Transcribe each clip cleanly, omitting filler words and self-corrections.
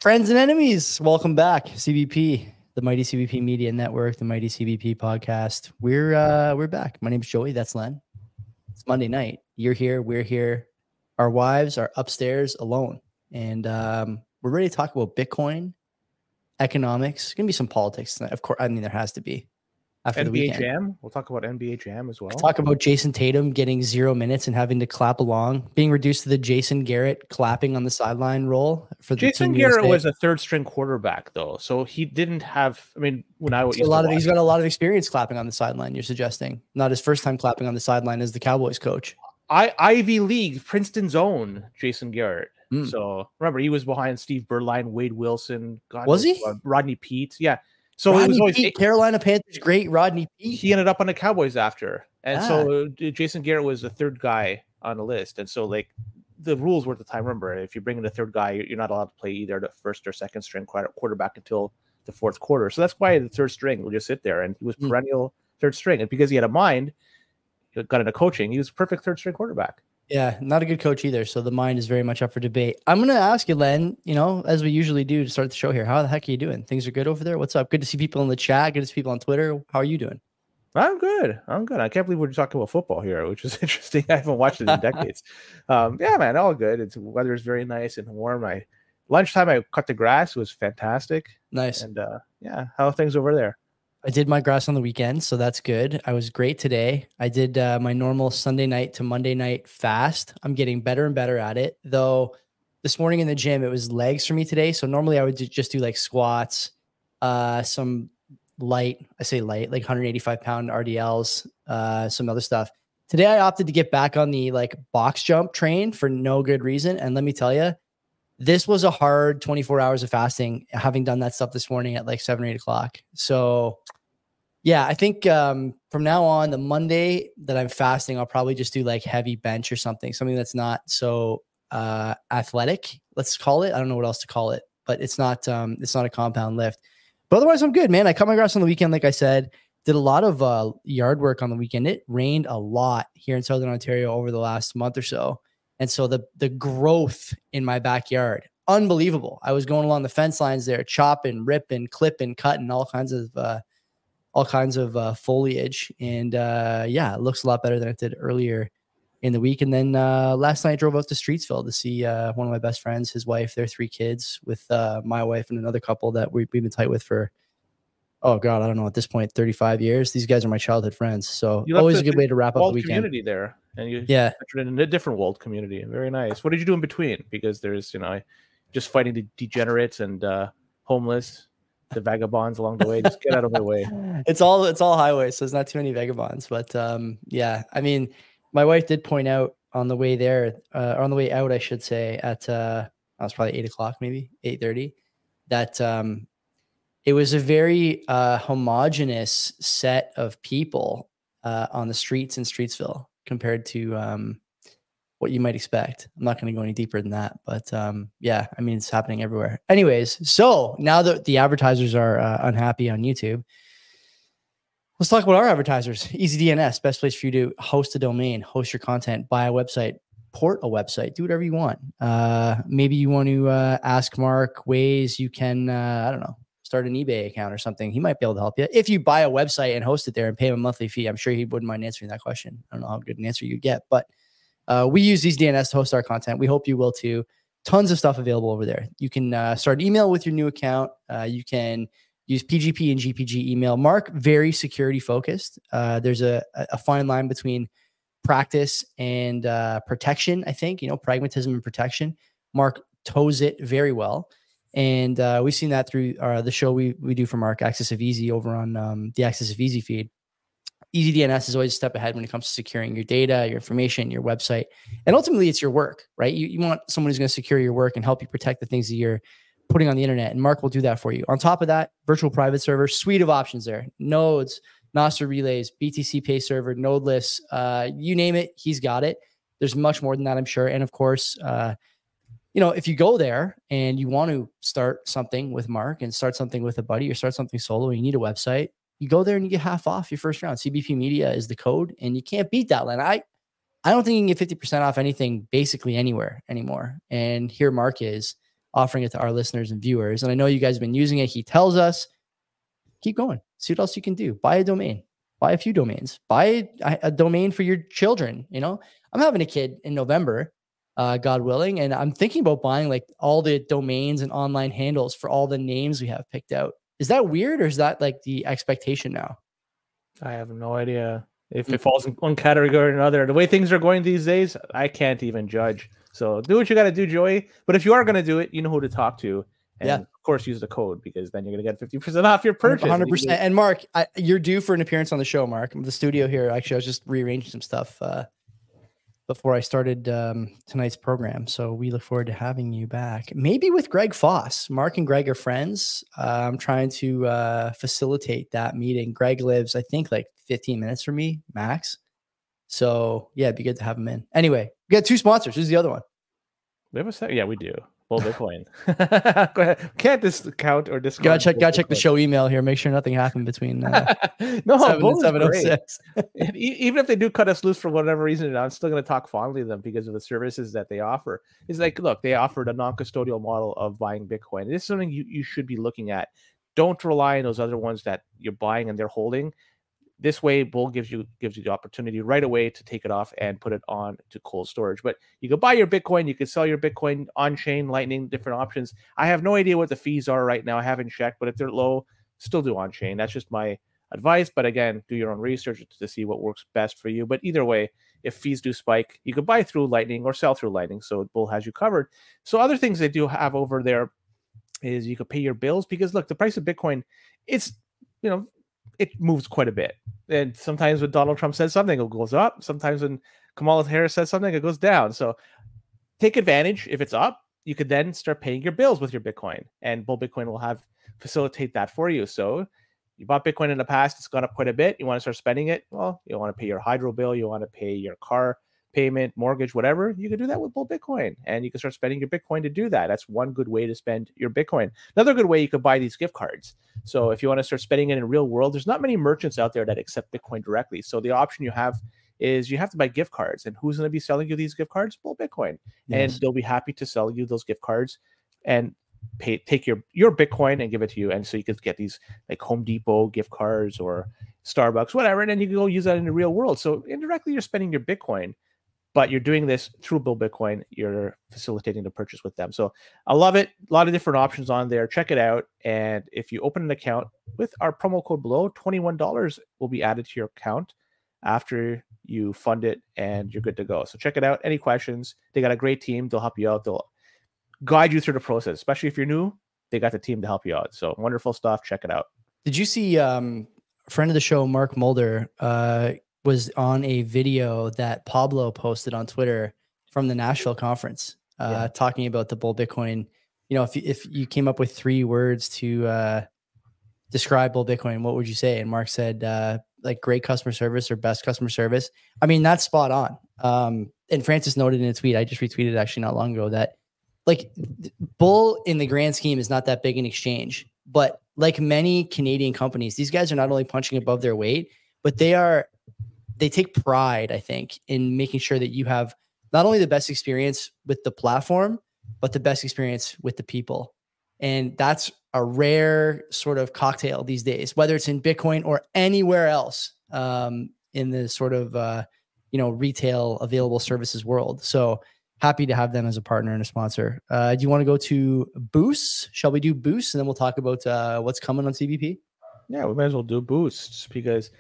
Friends and enemies, welcome back. CBP, the Mighty CBP Media Network, the Mighty CBP Podcast. We're back. My name's Joey. That's Len. It's Monday night. You're here. We're here. Our wives are upstairs alone, and we're ready to talk about Bitcoin, economics. There's gonna be some politics tonight. Of course, I mean there has to be. After the weekend, Jam. We'll talk about NBA Jam as well. We'll talk about Jason Tatum getting 0 minutes and having to clap along, being reduced to the Jason Garrett clapping on the sideline role for the Jason Garrett was a third string quarterback though, so he didn't have. I mean, when I was he's got a lot of experience clapping on the sideline. You're suggesting not his first time clapping on the sideline as the Cowboys coach. Ivy League, Princeton's own Jason Garrett. So remember, he was behind Steve Berline, Wade Wilson. Was he? Rodney Peete? Yeah. So Rodney it was always Peete, Carolina Panthers great Rodney Peete. He ended up on the Cowboys after, and so Jason Garrett was the third guy on the list. And so like the rules were at the time. Remember, if you bring in a third guy, you're not allowed to play either the first or second string quarterback until the fourth quarter. So that's why the third string will just sit there, and he was perennial third string. And because he had a mind, he got into coaching. He was a perfect third string quarterback. Yeah, not a good coach either. So the mind is very much up for debate. I'm going to ask you, Len, as we usually do to start the show here, how the heck are you doing? Things are good over there? What's up? Good to see people in the chat. Good to see people on Twitter. How are you doing? I'm good. I can't believe we're talking about football here, which is interesting. I haven't watched it in decades. Yeah, man, all good. Weather is very nice and warm. Lunchtime, I cut the grass. It was fantastic. Nice. And yeah, how are things over there? I did my grass on the weekend, so that's good. I was great today. I did my normal Sunday night to Monday night fast. I'm getting better and better at it. Though this morning in the gym, it was legs for me today. So normally I would just do like squats, some light, like 185-pound RDLs, some other stuff. Today I opted to get back on the like box jump train for no good reason. And let me tell you, this was a hard 24 hours of fasting, having done that stuff this morning at like 7 or 8 o'clock. So yeah, I think from now on, the Monday that I'm fasting, I'll probably just do like heavy bench or something that's not so athletic, let's call it. I don't know what else to call it, but it's not a compound lift. But otherwise, I'm good, man. I cut my grass on the weekend, like I said. Did a lot of yard work on the weekend. It rained a lot here in Southern Ontario over the last month or so. And so the growth in my backyard, unbelievable. I was going along the fence lines there, chopping, ripping, clipping, cutting all kinds of foliage. And yeah, it looks a lot better than it did earlier in the week. And then last night I drove out to Streetsville to see one of my best friends, his wife, their 3 kids, with my wife and another couple that we've been tight with for, oh God, I don't know, at this point, 35 years. These guys are my childhood friends. So always a good way to wrap up the weekend. Community there. And you entered in a different world community. Very nice. What did you do in between? Because there's, just fighting the degenerates and homeless, the vagabonds along the way. Just get out of my way. It's all highways, so there's not too many vagabonds. But yeah, I mean, my wife did point out on the way there, on the way out, I should say, at I was probably 8 o'clock, maybe 8:30, that it was a very homogenous set of people on the streets in Streetsville compared to what you might expect. I'm not going to go any deeper than that, but yeah, I mean, it's happening everywhere. Anyways, so now that the advertisers are unhappy on YouTube, let's talk about our advertisers. EasyDNS, best place for you to host a domain, host your content, buy a website, port a website, do whatever you want. Maybe you want to ask Mark ways you can, I don't know, start an eBay account or something. He might be able to help you. If you buy a website and host it there and pay him a monthly fee, I'm sure he wouldn't mind answering that question. I don't know how good an answer you get, but we use these DNS to host our content. We hope you will too. Tons of stuff available over there. You can start an email with your new account. You can use PGP and GPG email. Mark, very security focused. There's a fine line between practice and protection, I think, pragmatism and protection. Mark toes it very well. And we've seen that through the show we do for Mark, Axis of Easy, over on the Axis of Easy feed. EasyDNS is always a step ahead when it comes to securing your data, your information, your website. And ultimately, it's your work, right? You want someone who's going to secure your work and help you protect the things that you're putting on the internet. And Mark will do that for you. On top of that, virtual private server, suite of options there. Nodes, Nostr relays, BTC Pay server, nodeless, you name it, he's got it. There's much more than that, I'm sure. And of course, if you go there and you want to start something with Mark and start something with a buddy or start something solo and you need a website, you go there and you get half off your first round. CBP Media is the code, and you can't beat that, Len. I don't think you can get 50% off anything basically anywhere anymore. And here Mark is offering it to our listeners and viewers. And I know you guys have been using it. He tells us, keep going. See what else you can do. Buy a domain. Buy a few domains. Buy a domain for your children. You know, I'm having a kid in November, God willing, and I'm thinking about buying like all the domains and online handles for all the names we have picked out. Is that weird, or is that like the expectation now? I have no idea if it falls in one category or another. The way things are going these days, I can't even judge. So do what you got to do, Joey. But if you are going to do it, you know who to talk to. And of course, use the code, because then you're going to get 50% off your purchase. 100%. And Mark, you're due for an appearance on the show, Mark. The studio here, actually, I was just rearranging some stuff before I started tonight's program. So we look forward to having you back. Maybe with Greg Foss. Mark and Greg are friends. I'm trying to facilitate that meeting. Greg lives, I think, like 15 minutes from me, max. So yeah, it'd be good to have him in. Anyway, we got 2 sponsors. Who's the other one? We have a second. Yeah, we do. Bull Bitcoin. Go ahead. Can't discount or discount. Gotta check the show email here. Make sure nothing happened between no, 7 and 7:06. Even if they do cut us loose for whatever reason, I'm still going to talk fondly of them because of the services that they offer. It's like, look, they offered a non-custodial model of buying Bitcoin. This is something you should be looking at. Don't rely on those other ones that you're buying and they're holding. This way, Bull gives you the opportunity right away to take it off and put it on to cold storage. But you can buy your Bitcoin, you can sell your Bitcoin on chain, Lightning, different options. I have no idea what the fees are right now. I haven't checked, but if they're low, still do on chain. That's just my advice. But again, do your own research to see what works best for you. But either way, if fees do spike, you could buy through Lightning or sell through Lightning. So Bull has you covered. So other things they do have over there is you could pay your bills, because look, the price of Bitcoin, it's, it moves quite a bit. And sometimes when Donald Trump says something, it goes up. Sometimes when Kamala Harris says something, it goes down. So take advantage. If it's up, you could then start paying your bills with your Bitcoin, and Bull Bitcoin will facilitate that for you. So you bought Bitcoin in the past, it's gone up quite a bit. You want to start spending it. Well, you want to pay your hydro bill. You want to pay your car payment, mortgage, whatever. You can do that with Bull Bitcoin, and you can start spending your Bitcoin to do that. That's one good way to spend your Bitcoin. Another good way, you could buy these gift cards. So if you want to start spending it in real world, there's not many merchants out there that accept Bitcoin directly. So the option you have is you have to buy gift cards. And who's going to be selling you these gift cards? Bull Bitcoin. Yes. And they'll be happy to sell you those gift cards and take your Bitcoin and give it to you. And so you could get these like Home Depot gift cards or Starbucks, whatever, and then you can go use that in the real world. So indirectly, you're spending your Bitcoin, but you're doing this through Bull Bitcoin. You're facilitating the purchase with them. So I love it. A lot of different options on there. Check it out. And if you open an account with our promo code below, $21 will be added to your account after you fund it, and you're good to go. So check it out. Any questions? They got a great team. They'll help you out. They'll guide you through the process, especially if you're new. They got the team to help you out. So wonderful stuff. Check it out. Did you see friend of the show, Mark Mulder, was on a video that Pablo posted on Twitter from the Nashville conference, talking about the Bull Bitcoin. If you came up with 3 words to describe Bull Bitcoin, what would you say? And Mark said, like great customer service or best customer service. I mean, that's spot on. And Francis noted in a tweet, I just retweeted actually not long ago, that like Bull in the grand scheme is not that big an exchange, but like many Canadian companies, these guys are not only punching above their weight, but they take pride, I think, in making sure that you have not only the best experience with the platform, but the best experience with the people. And that's a rare sort of cocktail these days, whether it's in Bitcoin or anywhere else in the sort of, retail available services world. So happy to have them as a partner and a sponsor. Do you want to go to Boost? Shall we do Boost? And then we'll talk about what's coming on CBP? Yeah, we might as well do boosts, because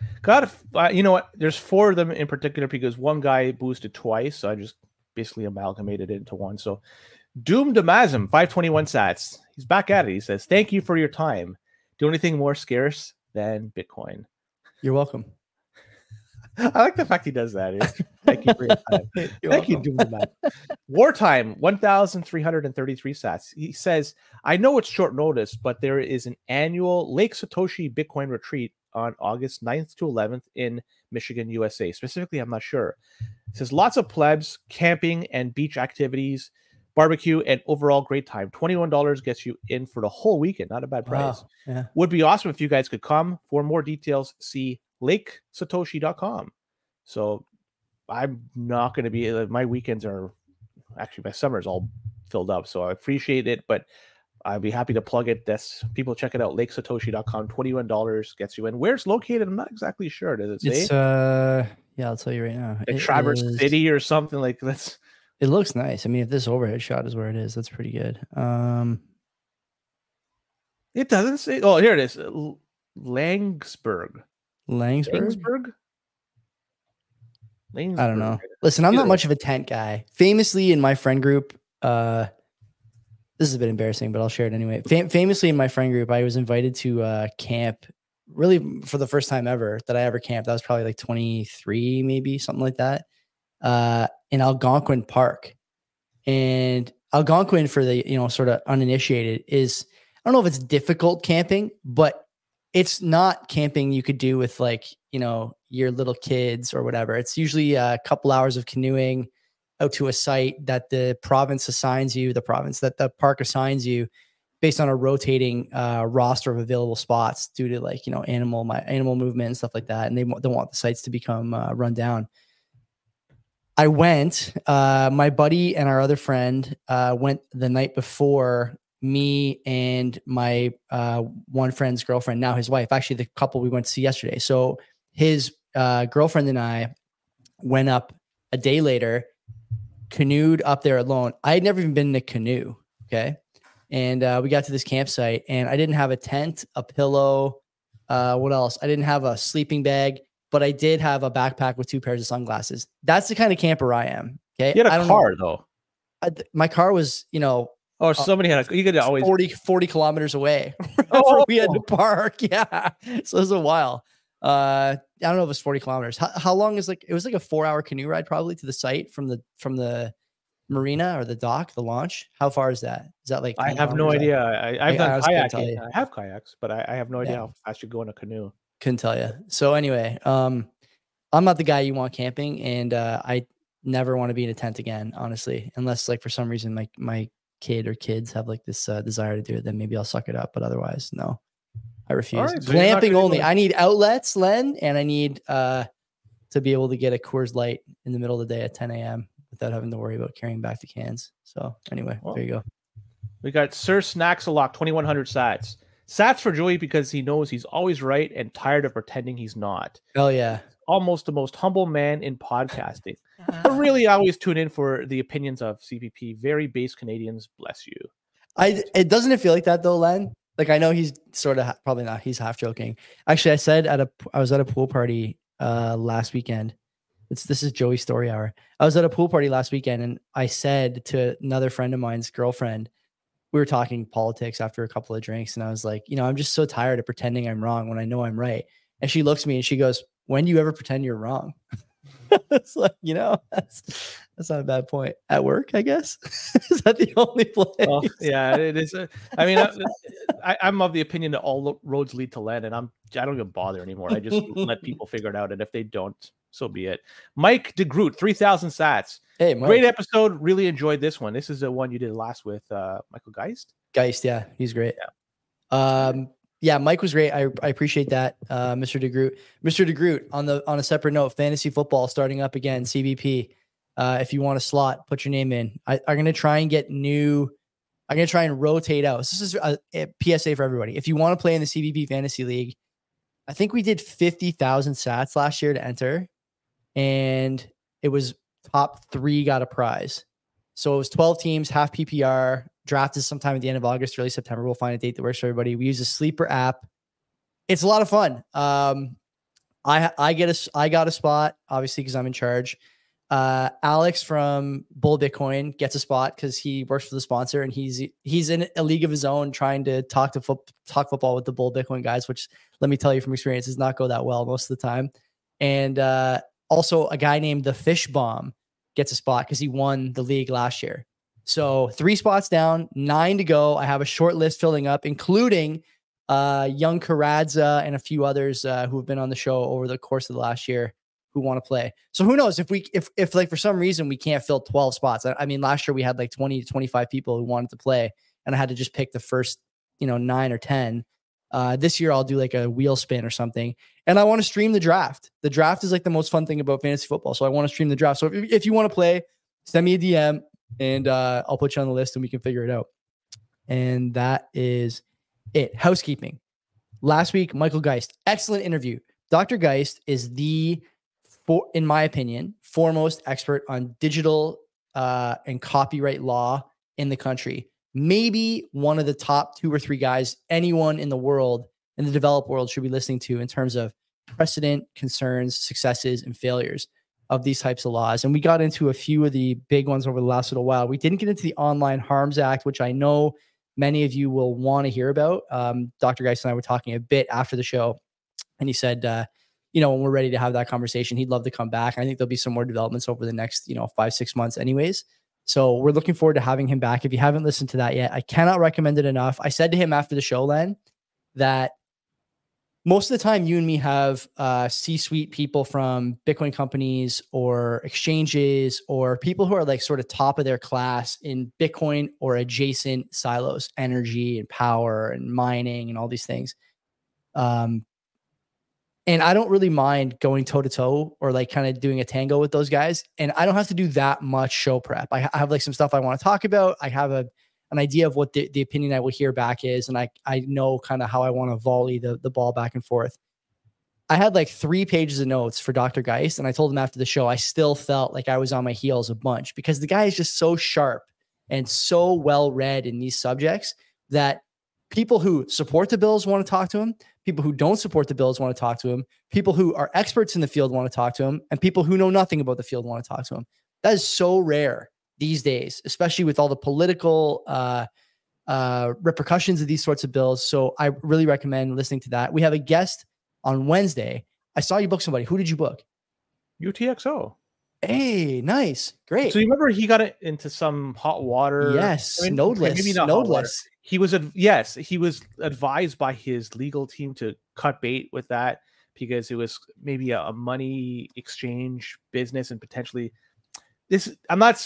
you know what? There's 4 of them in particular, because one guy boosted twice. So I just basically amalgamated it into one. So Doom Damazim, 521 sats. He's back at it. He says, "Thank you for your time. Do anything more scarce than Bitcoin." You're welcome. I like the fact he does that. Thank you for your time. Thank you, Doom Damazim. Wartime, 1,333 sats. He says, "I know it's short notice, but there is an annual Lake Satoshi Bitcoin retreat on August 9th to 11th in Michigan, USA. Specifically, I'm not sure." It says, "Lots of plebs, camping and beach activities, barbecue, and overall great time. $21 gets you in for the whole weekend. Not a bad price. Wow. Yeah. Would be awesome if you guys could come. For more details, see lakesatoshi.com. So I'm not going to be, my weekends are, actually my summer is all filled up. So I appreciate it, but I'd be happy to plug it. That's people check it out. LakeSatoshi.com. $21 gets you in. Where it's located, I'm not exactly sure. Does it say? It's yeah, I'll tell you right now. Like Traverse City or something like that's. It looks nice. I mean, if this overhead shot is where it is, that's pretty good. It doesn't say. Oh, here it is. Langsberg. Langsberg? Langsberg. I don't know. Listen, I'm not much of a tent guy. Famously in my friend group, this is a bit embarrassing, but I'll share it anyway. Famously in my friend group, I was invited to camp really for the first time ever that I ever camped. That was probably like 23, maybe something like that, in Algonquin Park. And Algonquin, for the, sort of uninitiated, is, I don't know if it's difficult camping, but it's not camping you could do with like, your little kids or whatever. It's usually a couple hours of canoeing out to a site that the province assigns you, that the park assigns you based on a rotating roster of available spots due to like, animal movement and stuff like that. And they don't want the sites to become run down. I went, my buddy and our other friend went the night before. Me and my one friend's girlfriend, now his wife, actually the couple we went to see yesterday. So his girlfriend and I went up a day later, canoed up there alone. I had never even been in a canoe. Okay. And we got to this campsite and I didn't have a tent, a pillow. What else? I didn't have a sleeping bag, but I did have a backpack with 2 pairs of sunglasses. That's the kind of camper I am. Okay. You had a car though. My car was, oh, somebody had you could always 40 kilometers away. We had to park. Yeah. So it was a while. I don't know if it was 40 kilometers. How long is it was like a 4-hour canoe ride probably to the site from the marina or the dock, the launch. How far is that? Is that like, I have no idea. I've done kayaking. I have kayaks, but I have no idea how fast you go in a canoe. Couldn't tell you. So anyway, I'm not the guy you want camping, and I never want to be in a tent again, honestly, unless like for some reason my kid or kids have like this desire to do it, then maybe I'll suck it up. But otherwise, no, I refuse. Right, so glamping only. I need outlets, Len, and I need to be able to get a Coors Light in the middle of the day at 10 a.m. without having to worry about carrying back the cans. So anyway, there you go. We got Sir Snacks a Lock, 2,100 sats. Sats for Joey because he knows he's always right and tired of pretending he's not. Oh yeah. Almost the most humble man in podcasting. But really, I always tune in for the opinions of CBP. Very base Canadians. Bless you. It doesn't feel like that though, Len. Like I know he's sort of probably not. He's half joking. Actually, I said I was at a pool party last weekend. This is Joey's story hour. I was at a pool party last weekend, and I said to another friend of mine's girlfriend, we were talking politics after a couple of drinks, and I was like, I'm just so tired of pretending I'm wrong when I know I'm right. And she looks at me and she goes, "When do you ever pretend you're wrong?" It's like, that's not a bad point. At work, I guess. Is that the only place? Well, yeah, it is. I mean, I'm of the opinion that all roads lead to Len, and I don't even bother anymore. I just let people figure it out, and if they don't, so be it. Mike DeGroot, 3,000 sats. Hey, Mike. Great episode. Really enjoyed this one. This is the one you did last with Michael Geist. Yeah, he's great. Yeah. Mike was great. I appreciate that, Mr. DeGroot. Mr. DeGroot, on a separate note, fantasy football starting up again, CBP. If you want a slot, put your name in. I'm going to try and get new. I'm going to try and rotate out. This is a PSA for everybody. If you want to play in the CBP Fantasy League, I think we did 50,000 sats last year to enter, and it was top 3 got a prize. So it was 12 teams, half PPR. Draft is sometime at the end of August, early September. We'll find a date that works for everybody. We use a sleeper app. It's a lot of fun. I got a spot, obviously, because I'm in charge. Alex from Bull Bitcoin gets a spot because he works for the sponsor, and he's in a league of his own trying to talk football with the Bull Bitcoin guys, which, let me tell you from experience, does not go that well most of the time. And also a guy named the Fish Bomb gets a spot because he won the league last year. So 3 spots down, 9 to go. I have a short list filling up, including young Karadza and a few others who have been on the show over the course of the last year who want to play. So who knows if like for some reason we can't fill 12 spots. I mean, last year we had like 20 to 25 people who wanted to play, and I had to just pick the first, 9 or 10. This year I'll do like a wheel spin or something. And I want to stream the draft. The draft is like the most fun thing about fantasy football. So I want to stream the draft. So if you want to play, send me a DM. and I'll put you on the list and we can figure it out. And that is it. Housekeeping. Last week, Michael Geist, excellent interview. Dr. Geist is in my opinion, foremost expert on digital and copyright law in the country. Maybe one of the top 2 or 3 guys anyone in the world, in the developed world, should be listening to in terms of precedent, concerns, successes, and failures of these types of laws. And we got into a few of the big ones over the last little while. We didn't get into the Online Harms Act, which I know many of you will want to hear about. Dr. Geist and I were talking a bit after the show, and he said, when we're ready to have that conversation, he'd love to come back. I think there'll be some more developments over the next, 5-6 months anyways. So we're looking forward to having him back. If you haven't listened to that yet, I cannot recommend it enough. I said to him after the show, Len, that most of the time you and me have C-suite people from Bitcoin companies or exchanges or people who are like sort of top of their class in Bitcoin or adjacent silos, energy and power and mining and all these things. And I don't really mind going toe to toe or like kind of doing a tango with those guys. And I don't have to do that much show prep. I have like some stuff I want to talk about. I have an idea of what the opinion I will hear back is. And I know kind of how I want to volley the ball back and forth. I had like 3 pages of notes for Dr. Geist. And I told him after the show, I still felt like I was on my heels a bunch because the guy is just so sharp and so well read in these subjects that people who support the bills want to talk to him. People who don't support the bills want to talk to him. People who are experts in the field want to talk to him. And people who know nothing about the field want to talk to him. That is so rare these days, especially with all the political repercussions of these sorts of bills. So I really recommend listening to that. We have a guest on Wednesday. I saw you book somebody. Who did you book? UTXO. Hey, nice. Great. So you remember he got it into some hot water? Yes. Nodeless. Maybe not hot water. He was advised by his legal team to cut bait with that because it was maybe a money exchange business and potentially this. I'm not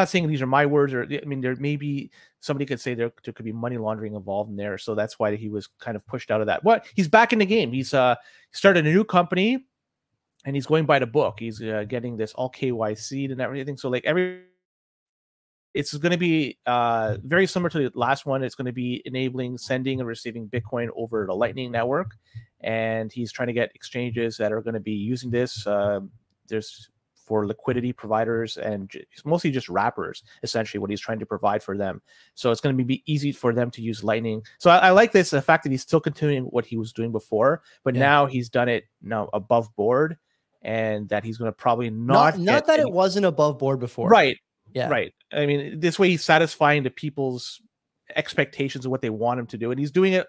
saying these are my words, or there may be somebody could say there could be money laundering involved in there. So that's why he was kind of pushed out of that. What he's back in the game. He's started a new company and he's going by the book. He's getting this all KYC and everything. So like it's going to be very similar to the last one. It's going to be enabling sending and receiving Bitcoin over the Lightning Network. And he's trying to get exchanges that are going to be using this. There's for liquidity providers and mostly just wrappers, essentially what he's trying to provide for them. So it's going to be easy for them to use Lightning. So I like this, the fact that he's still continuing what he was doing before, but now he's done it now above board and that he's going to probably not that it wasn't above board before. Right. Yeah. Right. I mean, this way he's satisfying the people's expectations of what they want him to do. And he's doing it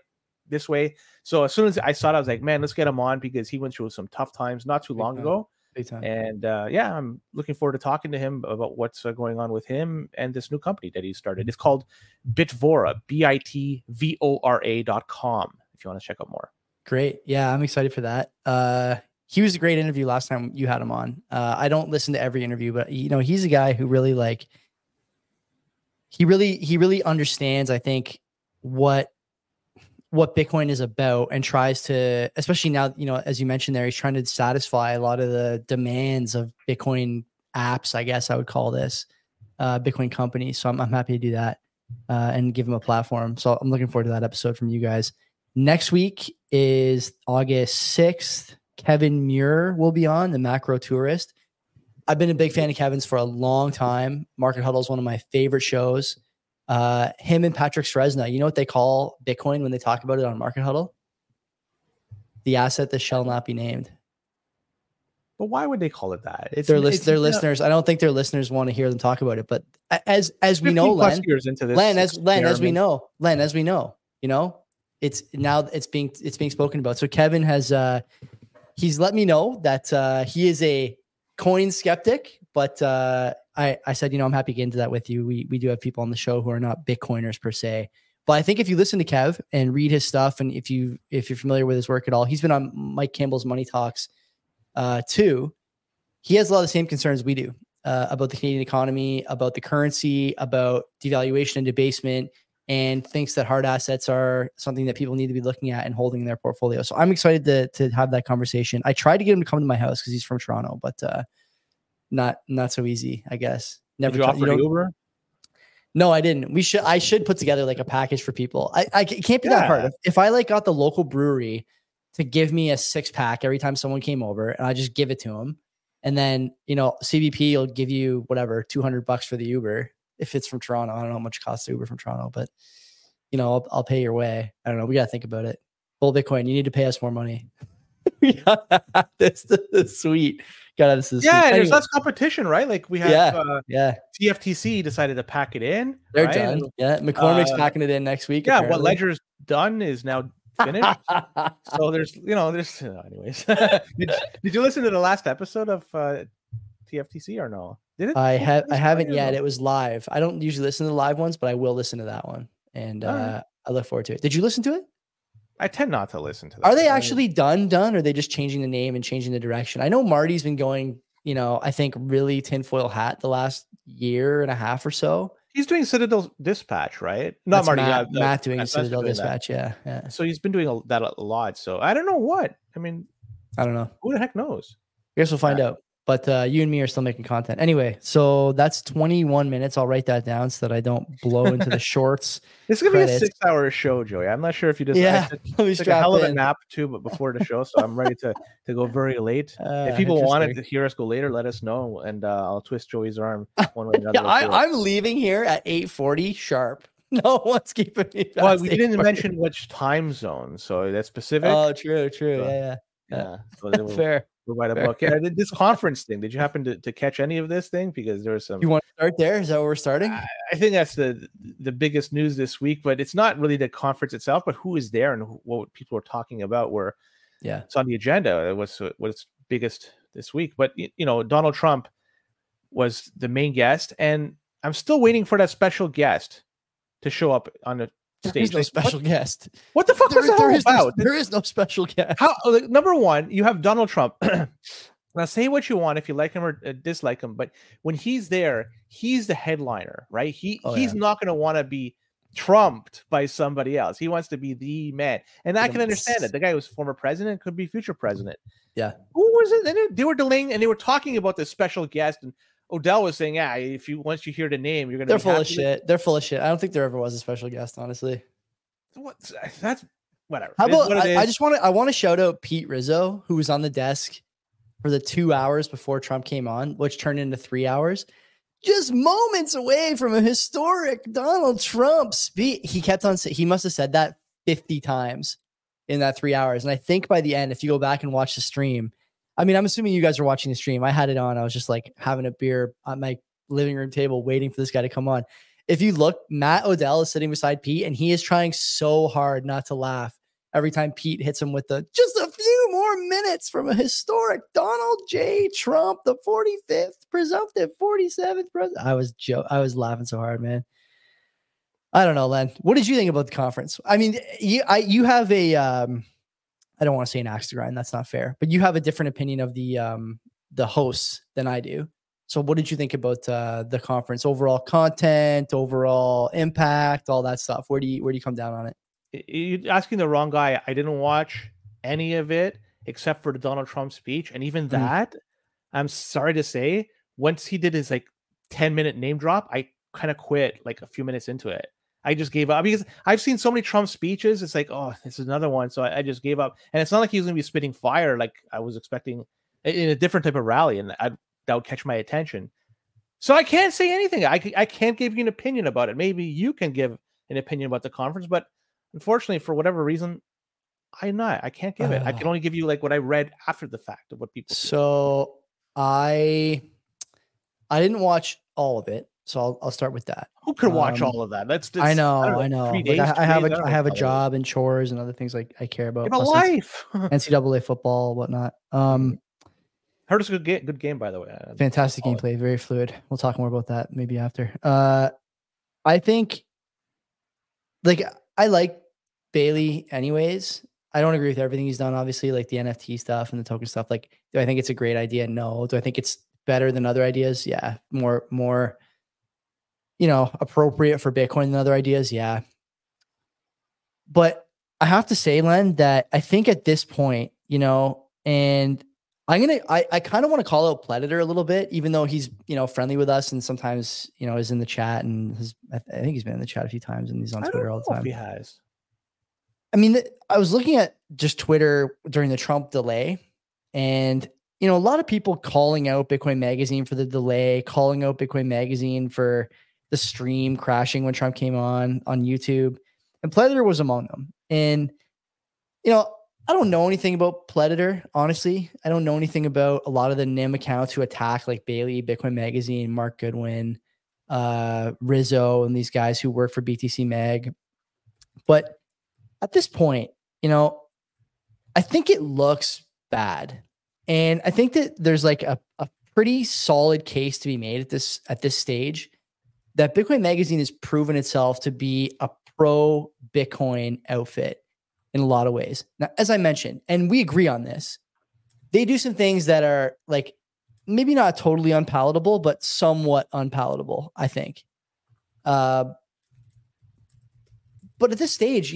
this way. So as soon as I saw it, I was like, man, let's get him on because he went through some tough times not too long ago. And I'm looking forward to talking to him about what's going on with him and this new company that he started. It's called Bitvora, bitvora.com, if you want to check out more. Great. Yeah, I'm excited for that. He was a great interview last time you had him on. I don't listen to every interview, but he's a guy who really he really understands, I think, what Bitcoin is about and tries to, especially now, as you mentioned there, he's trying to satisfy a lot of the demands of Bitcoin apps, I guess I would call this, Bitcoin companies. So I'm happy to do that and give him a platform. So I'm looking forward to that episode from you guys. Next week is August 6th. Kevin Muir will be on, the macro tourist. I've been a big fan of Kevin's for a long time. Market Huddle is one of my favorite shows. Him and Patrick Sresna, you know what they call Bitcoin when they talk about it on Market Huddle? The asset that shall not be named. But why would they call it that? Their listeners. I don't think their listeners want to hear them talk about it. But as we know, Len, as we know, it's being spoken about. So Kevin has he's let me know that he is a coin skeptic, but I said, I'm happy to get into that with you. We do have people on the show who are not Bitcoiners per se, but I think if you listen to Kev and read his stuff, and if you're familiar with his work at all, he's been on Mike Campbell's Money Talks too. He has a lot of the same concerns we do about the Canadian economy, about the currency, about devaluation and debasement, and thinks that hard assets are something that people need to be looking at and holding in their portfolio. So I'm excited to have that conversation. I tried to get him to come to my house because he's from Toronto, but not so easy, I guess. Never Did you offer to Uber? No, I didn't. I should put together like a package for people. It can't be that hard. If I like got the local brewery to give me a 6-pack every time someone came over, and I just give it to them, and then CBP will give you whatever $200 for the Uber if it's from Toronto. I don't know how much it costs to Uber from Toronto, but I'll pay your way. I don't know. We gotta think about it. Bull Bitcoin, you need to pay us more money. This is sweet. This is yeah, and there's less competition, right? Like we have TFTC decided to pack it in. They're done. McCormick's packing it in next week. Yeah, apparently. What Ledger's done is now finished. So there's anyways. Did you listen to the last episode of TFTC or no? Did it? I haven't yet. It was live. I don't usually listen to the live ones, but I will listen to that one. And I look forward to it. Did you listen to it? I tend not to listen to that. Are they actually done, or are they just changing the name and changing the direction? I know Marty's been going, I think really tinfoil hat the last year and a half or so. He's doing Citadel Dispatch, right? Not That's Marty. Matt doing Citadel Dispatch, yeah. So he's been doing that a lot. So I don't know what. I mean, I don't know. Who the heck knows? I guess we'll find out. But you and me are still making content. Anyway, so that's 21 minutes. I'll write that down so that I don't blow into the shorts. It's going to be a 6-hour show, Joey. I'm not sure if you just took a hell of a nap too, but before the show, so I'm ready to go very late. If people wanted to hear us go later, let us know, and I'll twist Joey's arm one way or another. I'm leaving here at 8:40 sharp. No one's keeping me past. Well, we didn't mention which time zone, so that's specific. Oh, true. So, yeah. So fair. Write a book. Yeah, this conference thing. Did you happen to catch any of this thing? Because there was some. You want to start there? Is that where we're starting? I think that's the biggest news this week. But it's not really the conference itself, but who is there and what people are talking about. Where it's on the agenda. It was what's biggest this week. But Donald Trump was the main guest, and I'm still waiting for that special guest to show up on the stage. There's no special guest. What the fuck was that all about? There is no special guest. Number one, you have Donald Trump. Now, say what you want if you like him or dislike him, but when he's there, he's the headliner, right? He's not going to want to be trumped by somebody else. He wants to be the man, and I can understand it. The guy was former president, could be future president. Yeah. Who was it? They were delaying, and they were talking about this special guest, and Odell was saying, once you hear the name, you're gonna. They're full of shit. They're full of shit. I don't think there ever was a special guest, honestly. That's whatever. How about I want to shout out Pete Rizzo, who was on the desk for the 2 hours before Trump came on, which turned into 3 hours, just moments away from a historic Donald Trump speech. He kept on saying, he must have said that 50 times in that 3 hours, and I think by the end, if you go back and watch the stream. I mean, I'm assuming you guys are watching the stream. I had it on. I was just like having a beer at my living room table, waiting for this guy to come on. If you look, Matt Odell is sitting beside Pete, and he is trying so hard not to laugh every time Pete hits him with just a few more minutes from a historic Donald J. Trump, the 45th presumptive 47th president. I was laughing so hard, man. I don't know, Len. What did you think about the conference? I mean, you have a I don't want to say an axe to grind. That's not fair. But you have a different opinion of the hosts than I do. So what did you think about the conference? Overall content, overall impact, all that stuff. Where do you come down on it? You're asking the wrong guy. I didn't watch any of it except for the Donald Trump speech. And even that, I'm sorry to say, once he did his 10-minute name drop, I kind of quit a few minutes into it. I just gave up because I've seen so many Trump speeches. It's this is another one. So I just gave up. And it's not like he was going to be spitting fire like I was expecting in a different type of rally. And that would catch my attention. So I can't say anything. I can't give you an opinion about it. Maybe you can give an opinion about the conference. But unfortunately, for whatever reason, I can't give it. I can only give you what I read after the fact of what people do. So I didn't watch all of it. So I'll start with that. Who could watch all of that? That's I know. I have a job and chores and other things I care about. You have a life. NCAA football, whatnot. Heard it's a good game, by the way. Fantastic gameplay, very fluid. We'll talk more about that maybe after. I think I like Bailey anyways. I don't agree with everything he's done, obviously, like the NFT stuff and the token stuff. Do I think it's a great idea? No. Do I think it's better than other ideas? Yeah. More appropriate for Bitcoin than other ideas. Yeah. But I have to say, Len, that I think at this point, and I kind of want to call out Predator a little bit, even though he's, friendly with us and sometimes, is in the chat and I think he's been in the chat a few times and he's on Twitter all the time. If he has. I mean, I was looking at just Twitter during the Trump delay and, a lot of people calling out Bitcoin Magazine for the delay, calling out Bitcoin Magazine for the stream crashing when Trump came on YouTube, and Predator was among them. And, I don't know anything about Predator, honestly. I don't know anything about a lot of the NIM accounts who attack like Bailey, Bitcoin Magazine, Mark Goodwin, Rizzo, and these guys who work for BTC Mag. But at this point, I think it looks bad. And I think that there's like a pretty solid case to be made at this stage that Bitcoin Magazine has proven itself to be a pro Bitcoin outfit in a lot of ways. Now, as I mentioned, and we agree on this, they do some things that are like maybe not totally unpalatable, but somewhat unpalatable, I think. But at this stage,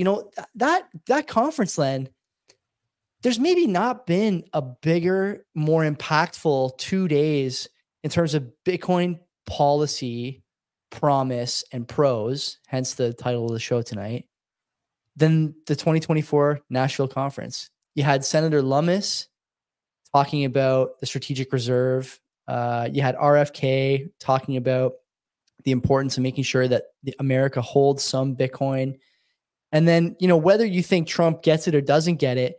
that conference, Len, there's maybe not been a bigger, more impactful 2 days in terms of Bitcoin policy, promise, and pros, hence the title of the show tonight, than the 2024 Nashville conference. You had Senator Lummis talking about the strategic reserve. You had RFK talking about the importance of making sure that America holds some Bitcoin. And then, whether you think Trump gets it or doesn't get it,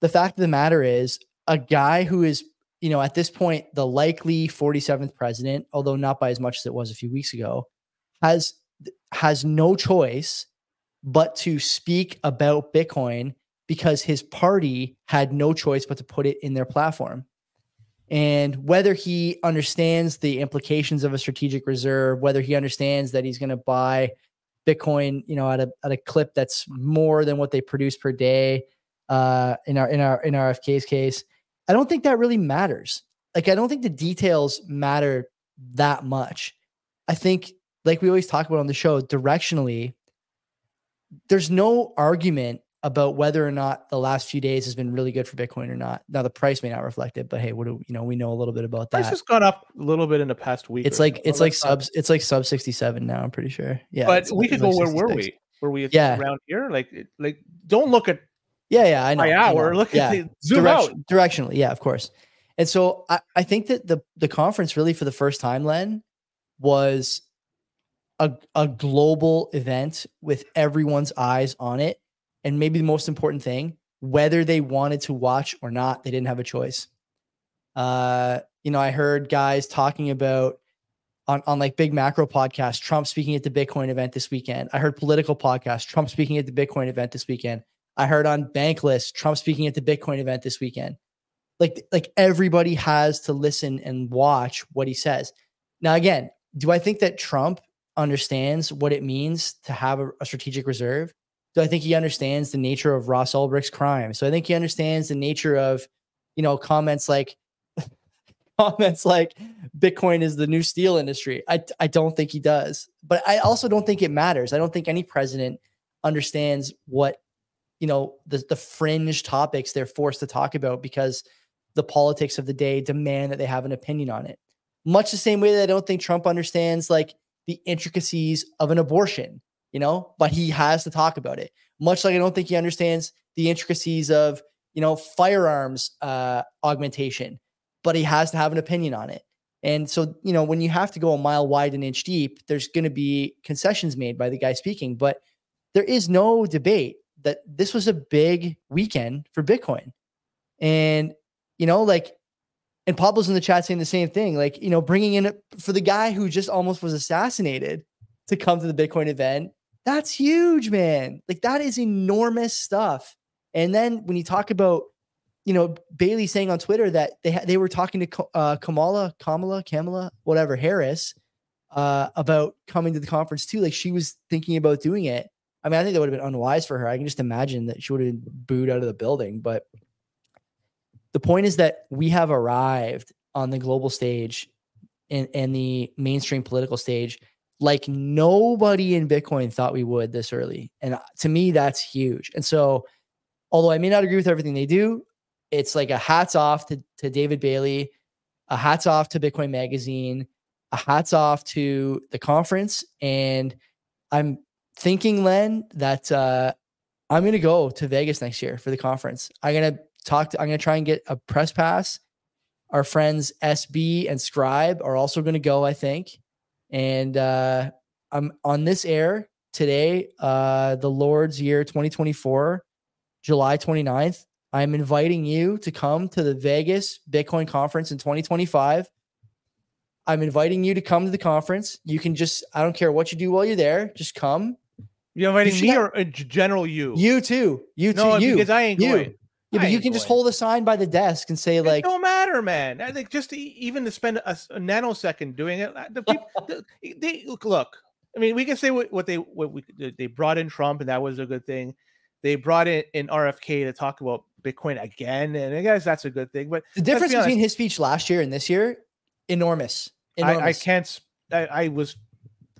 the fact of the matter is a guy who is, at this point, the likely 47th president, although not by as much as it was a few weeks ago, has no choice but to speak about Bitcoin because his party had no choice but to put it in their platform. And whether he understands the implications of a strategic reserve, whether he understands that he's going to buy Bitcoin, at a clip that's more than what they produce per day, in RFK's case, I don't think that really matters. Like, I don't think the details matter that much. I think, like we always talk about on the show, directionally, there's no argument about whether or not the last few days has been really good for Bitcoin or not. Now, the price may not reflect it, but hey, we know a little bit about that. Price has gone up a little bit in the past week. It's like sub 67 now, I'm pretty sure. Yeah. But a week ago, where were we? Were we around here? Like don't look at I know. Hour. Look at the zoom out directionally. Yeah, of course. And so I think that the conference really for the first time, Len, was a global event with everyone's eyes on it. And maybe the most important thing, whether they wanted to watch or not, they didn't have a choice. I heard guys talking about on like big macro podcasts, Trump speaking at the Bitcoin event this weekend. I heard political podcasts, Trump speaking at the Bitcoin event this weekend. I heard on Bankless, Trump speaking at the Bitcoin event this weekend. Like everybody has to listen and watch what he says. Now, again, do I think that Trump understands what it means to have a strategic reserve? Do I think he understands the nature of Ross Ulbricht's crime? So I think he understands the nature of, comments like Bitcoin is the new steel industry. I don't think he does, but I also don't think it matters. I don't think any president understands what, the fringe topics they're forced to talk about because the politics of the day demand that they have an opinion on it. Much the same way that I don't think Trump understands like the intricacies of an abortion, but he has to talk about it. Much like I don't think he understands the intricacies of, firearms augmentation, but he has to have an opinion on it. And so, when you have to go a mile wide and inch deep, there's going to be concessions made by the guy speaking, but there is no debate that this was a big weekend for Bitcoin. And, and Pablo's in the chat saying the same thing, bringing in for the guy who just almost was assassinated to come to the Bitcoin event. That's huge, man. Like that is enormous stuff. And then when you talk about, Bailey saying on Twitter that they were talking to Kamala, whatever, Harris, about coming to the conference too. Like she was thinking about doing it. I mean, I think that would have been unwise for her. I can just imagine that she would have been booed out of the building. But the point is that we have arrived on the global stage and the mainstream political stage like nobody in Bitcoin thought we would this early. And to me, that's huge. And so, although I may not agree with everything they do, it's like a hats off to David Bailey, a hats off to Bitcoin Magazine, a hats off to the conference. And I'm thinking, Len, that I'm going to go to Vegas next year for the conference. I'm going to try and get a press pass. Our friends SB and Scribe are also going to go, I think. And I'm on this air today, the Lord's year 2024, July 29th. I'm inviting you to come to the Vegas Bitcoin conference in 2025. I'm inviting you to come to the conference. You can just, I don't care what you do while you're there. Just come. You're inviting me or in general you? You too. You too. No, because I ain't going. Yeah, but you can just hold a sign by the desk and say like, it don't matter, man. I think just even to spend a nanosecond doing it, the people, they look. I mean, we can say what they brought in Trump, and that was a good thing. They brought in RFK to talk about Bitcoin again, and I guess that's a good thing. But the difference between his speech last year and this year, enormous. I can't. I was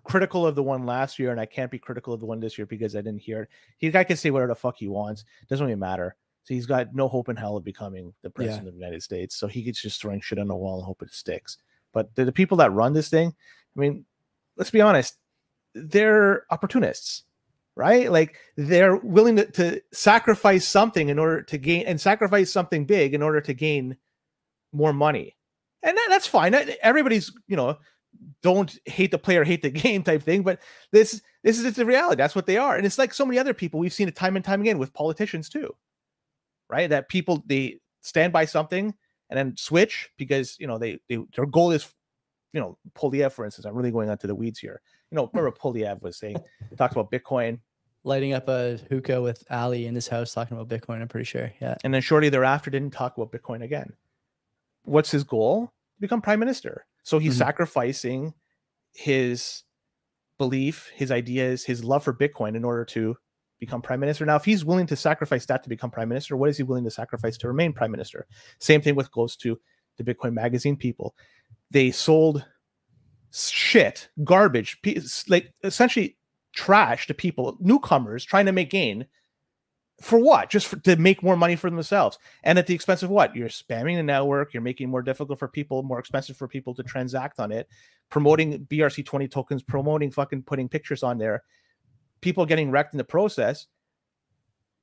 critical of the one last year, and I can't be critical of the one this year because I didn't hear it. The guy can say whatever the fuck he wants. Doesn't really matter. So he's got no hope in hell of becoming the president of the United States. So he gets just throwing shit on the wall and hope it sticks. But the people that run this thing, I mean, let's be honest, they're opportunists, right? Like they're willing to sacrifice something in order to gain, and sacrifice something big in order to gain more money. And that's fine. Everybody's, don't hate the player, hate the game type thing. But this is the reality. That's what they are. And it's like so many other people. We've seen it time and time again with politicians too. Right, that people, they stand by something and then switch because their goal is, Polyev, for instance. I'm really going on to the weeds here. Remember Polyev was saying, talked about Bitcoin, lighting up a hookah with Ali in his house talking about Bitcoin. I'm pretty sure, yeah. And then shortly thereafter, didn't talk about Bitcoin again. What's his goal? Become prime minister. So he's sacrificing his belief, his ideas, his love for Bitcoin in order to become prime minister. Now, if he's willing to sacrifice that to become prime minister, what is he willing to sacrifice to remain prime minister? Same thing goes to the Bitcoin Magazine people. They sold shit, garbage, like essentially trash to people, newcomers trying to make gain. For what? Just to make more money for themselves. And at the expense of what? You're spamming the network. You're making it more difficult for people, more expensive for people to transact on it, promoting BRC20 tokens, promoting fucking putting pictures on there. People getting wrecked in the process.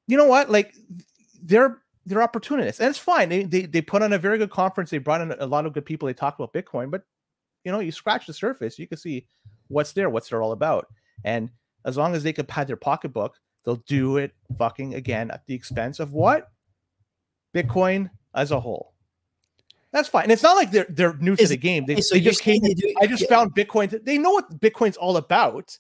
You know what? Like they're opportunists, and it's fine. They put on a very good conference. They brought in a lot of good people. They talked about Bitcoin, but you scratch the surface, you can see what's there, what's they're all about. And as long as they could pad their pocketbook, they'll do it fucking again at the expense of what? Bitcoin as a whole. That's fine. And it's not like they're new to the game. They just came. I just found Bitcoin. They know what Bitcoin's all about.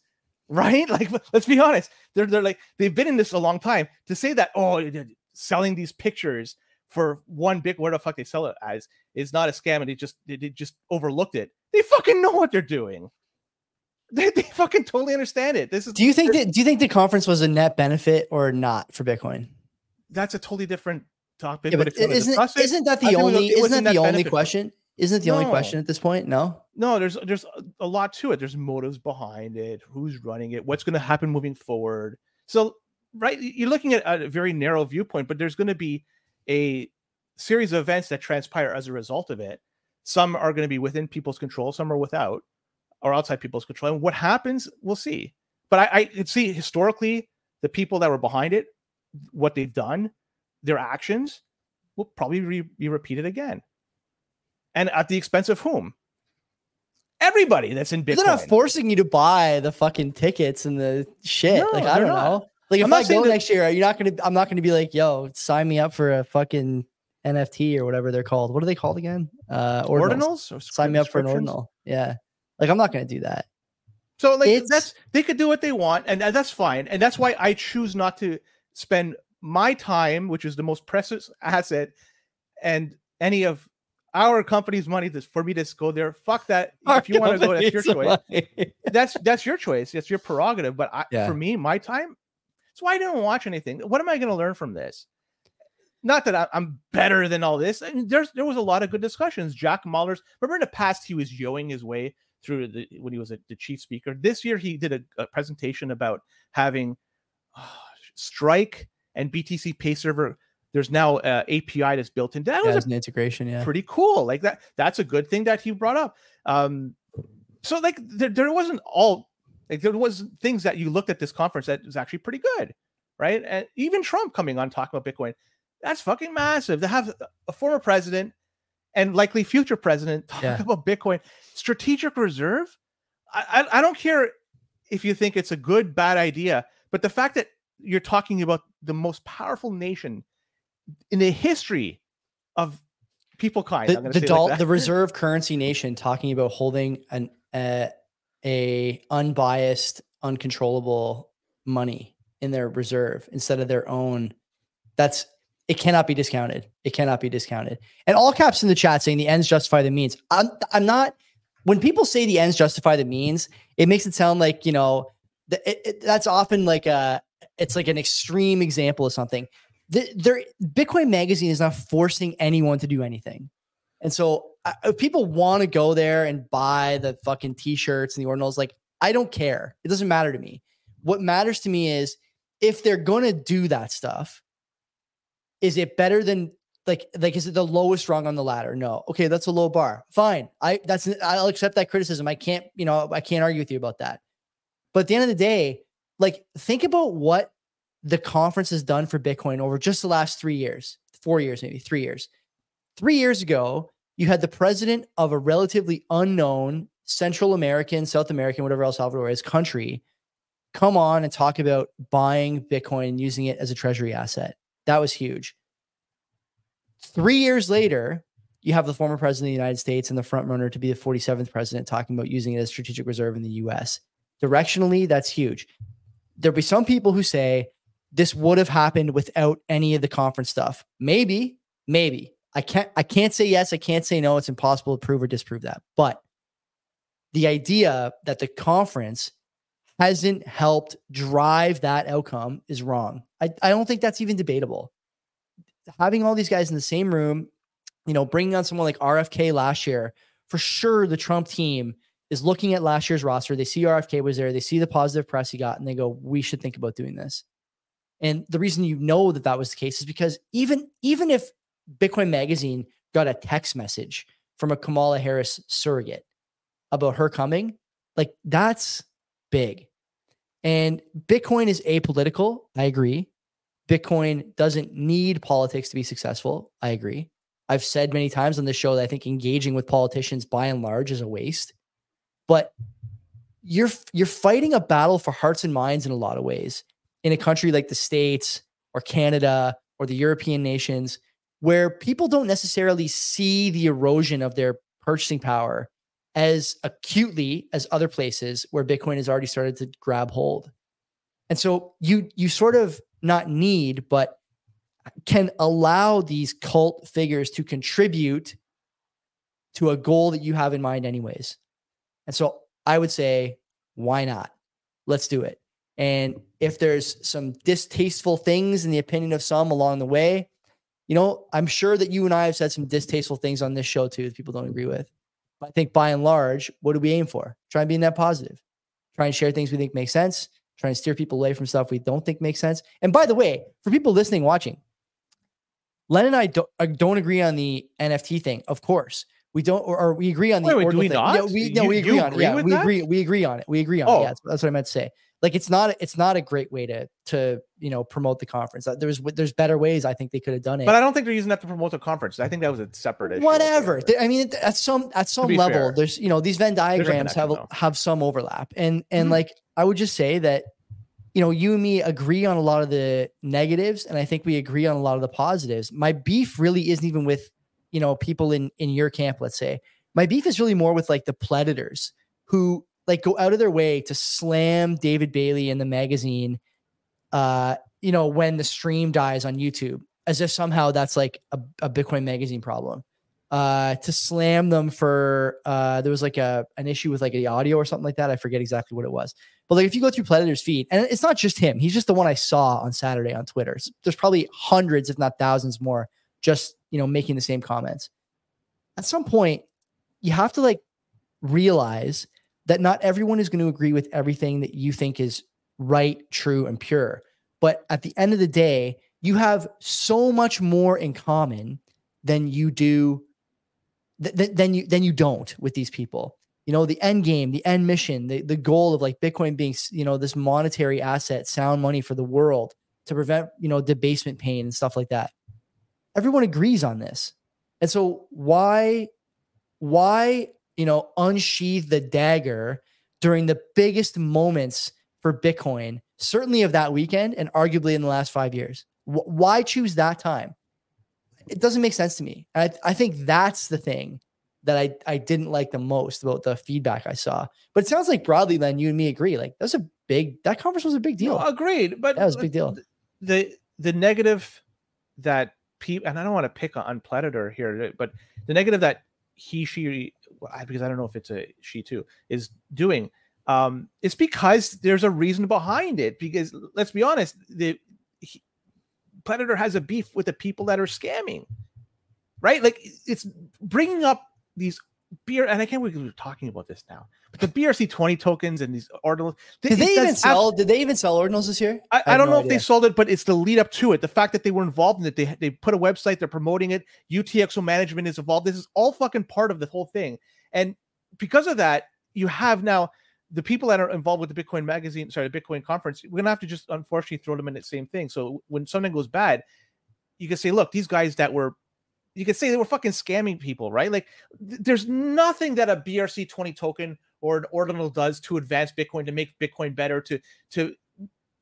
Right? Like, let's be honest. They're like, they've been in this a long time. To say that, they're selling these pictures for one big, where the fuck they sell it as, is not a scam, and they just overlooked it. They fucking know what they're doing. They fucking totally understand it. This is. Do you think the conference was a net benefit or not for Bitcoin? That's a totally different topic. Yeah, but isn't that the only question? Isn't it the only question at this point? No, there's a lot to it. There's motives behind it. Who's running it? What's going to happen moving forward? So, right, you're looking at a very narrow viewpoint, but there's going to be a series of events that transpire as a result of it. Some are going to be within people's control. Some are without or outside people's control. And what happens, we'll see. But I can see historically the people that were behind it, what they've done, their actions will probably be repeated again. And at the expense of whom? Everybody that's in Bitcoin. They're not forcing you to buy the fucking tickets and the shit. No, I don't know. Like if I go next year, I'm not gonna be like, yo, sign me up for a fucking NFT or whatever they're called. What are they called again? Ordinals? Or sign me up for an ordinal. Yeah. Like I'm not gonna do that. So like they could do what they want, and that's fine. And that's why I choose not to spend my time, which is the most precious asset, and any of our company's money for me to go there. Fuck that. If you want to go, that's your choice. That's your choice. That's your prerogative. But for me, my time, that's why I didn't watch anything. What am I going to learn from this? Not that I'm better than all this. I mean, there was a lot of good discussions. Jack Mallers, remember in the past, he was yoing his way through when he was the chief speaker. This year, he did a presentation about having Strike and BTC Pay Server, there's now API that's built in. That was an integration. Yeah, pretty cool. Like that's a good thing that he brought up. So like there wasn't all like there was things that you looked at this conference that was actually pretty good, right? And even Trump coming on talking about Bitcoin, that's fucking massive. To have a former president and likely future president talk about Bitcoin, strategic reserve. I don't care if you think it's a good, bad idea, but the fact that you're talking about the most powerful nation in the history of people kind, the reserve currency nation, talking about holding a unbiased, uncontrollable money in their reserve instead of their own. It cannot be discounted. It cannot be discounted. And all caps in the chat saying the ends justify the means. I'm not. When people say the ends justify the means, it makes it sound like, you know, that's often like it's like an extreme example of something. Bitcoin Magazine is not forcing anyone to do anything. And so if people want to go there and buy the fucking t-shirts and the ordinals, like, I don't care. It doesn't matter to me. What matters to me is if they're going to do that stuff, is it better than like, is it the lowest rung on the ladder? No. Okay. That's a low bar. Fine. I'll accept that criticism. I can't argue with you about that. But at the end of the day, like, think about what the conference has done for Bitcoin over just the last 3 years, 4 years, maybe 3 years. 3 years ago, you had the president of a relatively unknown Central American, South American, whatever El Salvador is, country come on and talk about buying Bitcoin and using it as a treasury asset. That was huge. 3 years later, you have the former president of the United States and the front runner to be the 47th president talking about using it as strategic reserve in the US. Directionally, that's huge. There'll be some people who say this would have happened without any of the conference stuff. Maybe. I can't say yes. I can't say no. It's impossible to prove or disprove that. But the idea that the conference hasn't helped drive that outcome is wrong. I don't think that's even debatable. Having all these guys in the same room, you know, bringing on someone like RFK last year, for sure the Trump team is looking at last year's roster. They see RFK was there. They see the positive press he got, and they go, we should think about doing this. And the reason you know that was the case is because even if Bitcoin Magazine got a text message from a Kamala Harris surrogate about her coming, like, that's big. And Bitcoin is apolitical. I agree. Bitcoin doesn't need politics to be successful. I agree. I've said many times on this show that I think engaging with politicians by and large is a waste. But you're fighting a battle for hearts and minds in a lot of ways in a country like the States or Canada or the European nations, where people don't necessarily see the erosion of their purchasing power as acutely as other places where Bitcoin has already started to grab hold. And so you sort of not need, but can allow these cult figures to contribute to a goal that you have in mind anyways. And so I would say, why not? Let's do it. And if there's some distasteful things in the opinion of some along the way, you know, I'm sure that you and I have said some distasteful things on this show too that people don't agree with. But I think by and large, what do we aim for? Try and be net positive. Try and share things we think make sense. Try and steer people away from stuff we don't think makes sense. And by the way, for people listening, watching, Len and I don't agree on the NFT thing. Of course, we don't, or we agree on the. Wait, do we not? Yeah, we agree on it. Yeah, we agree. We agree on it. We agree on it. Yeah, that's what I meant to say. Like, it's not a great way to you know, promote the conference. There's better ways. I think they could have done it. But I don't think they're using that to promote the conference. I think that was a separate issue. Whatever. I mean, at some level, fair, there's, you know, these Venn diagrams have some overlap, and like, I would just say that, you know, you and me agree on a lot of the negatives, and I think we agree on a lot of the positives. My beef really isn't even with, you know, people in your camp, let's say. My beef is really more with like the predators who like go out of their way to slam David Bailey in the magazine, you know, when the stream dies on YouTube, as if somehow that's like a Bitcoin Magazine problem. To slam them for, there was like an issue with like the audio or something like that. I forget exactly what it was. But like, if you go through Predator's feed, and it's not just him, he's just the one I saw on Saturday on Twitter. So there's probably hundreds, if not thousands more, just, you know, making the same comments. At some point, you have to like realize that not everyone is going to agree with everything that you think is right, true, and pure. But at the end of the day, you have so much more in common than you do, than you don't with these people. You know, the end game, the end mission, the goal of like Bitcoin being, you know, this monetary asset, sound money for the world to prevent, you know, debasement pain and stuff like that. Everyone agrees on this. And so why, you know, unsheath the dagger during the biggest moments for Bitcoin, certainly of that weekend and arguably in the last 5 years? Why choose that time? It doesn't make sense to me. I think that's the thing that I didn't like the most about the feedback I saw. But it sounds like broadly, then you and me agree. Like that conference was a big deal. No, agreed. But that was a big deal. The negative that people, and I don't want to pick on Predator here, but the negative that she, because I don't know if it's a she too, is doing, it's because there's a reason behind it. Because let's be honest, Predator has a beef with the people that are scamming, right? Like it's bringing up these and I can't believe we're talking about this now, but the BRC20 tokens and these ordinals. Did they even sell ordinals this year? I don't know if they sold it, but it's the lead up to it. The fact that they were involved in it, they put a website, they're promoting it. UTXO management is involved. This is all fucking part of the whole thing. And because of that, you have now the people that are involved with the Bitcoin magazine, the Bitcoin conference, we're gonna have to just unfortunately throw them in the same thing. So when something goes bad, you can say, look, these guys you could say they were fucking scamming people, right? Like there's nothing that a BRC20 token or an ordinal does to advance Bitcoin, to make Bitcoin better, to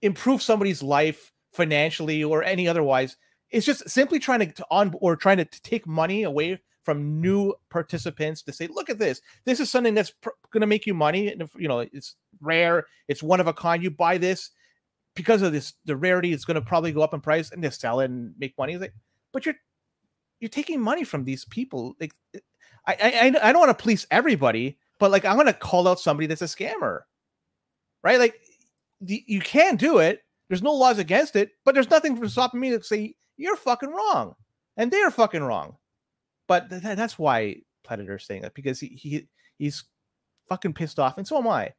improve somebody's life financially or any otherwise. It's just simply trying to take money away from new participants to say, look at this. This is something that's going to make you money. And you know, it's rare. It's one of a kind. You buy this because of the rarity. It's going to probably go up in price, and they sell it and make money. It's like, but you're taking money from these people. Like, I don't want to police everybody, but like, I'm going to call out somebody that's a scammer, right? Like you can do it. There's no laws against it, but there's nothing from stopping me to say you're fucking wrong and they're fucking wrong. But that's why Predator's saying that, because he's fucking pissed off, and so am I,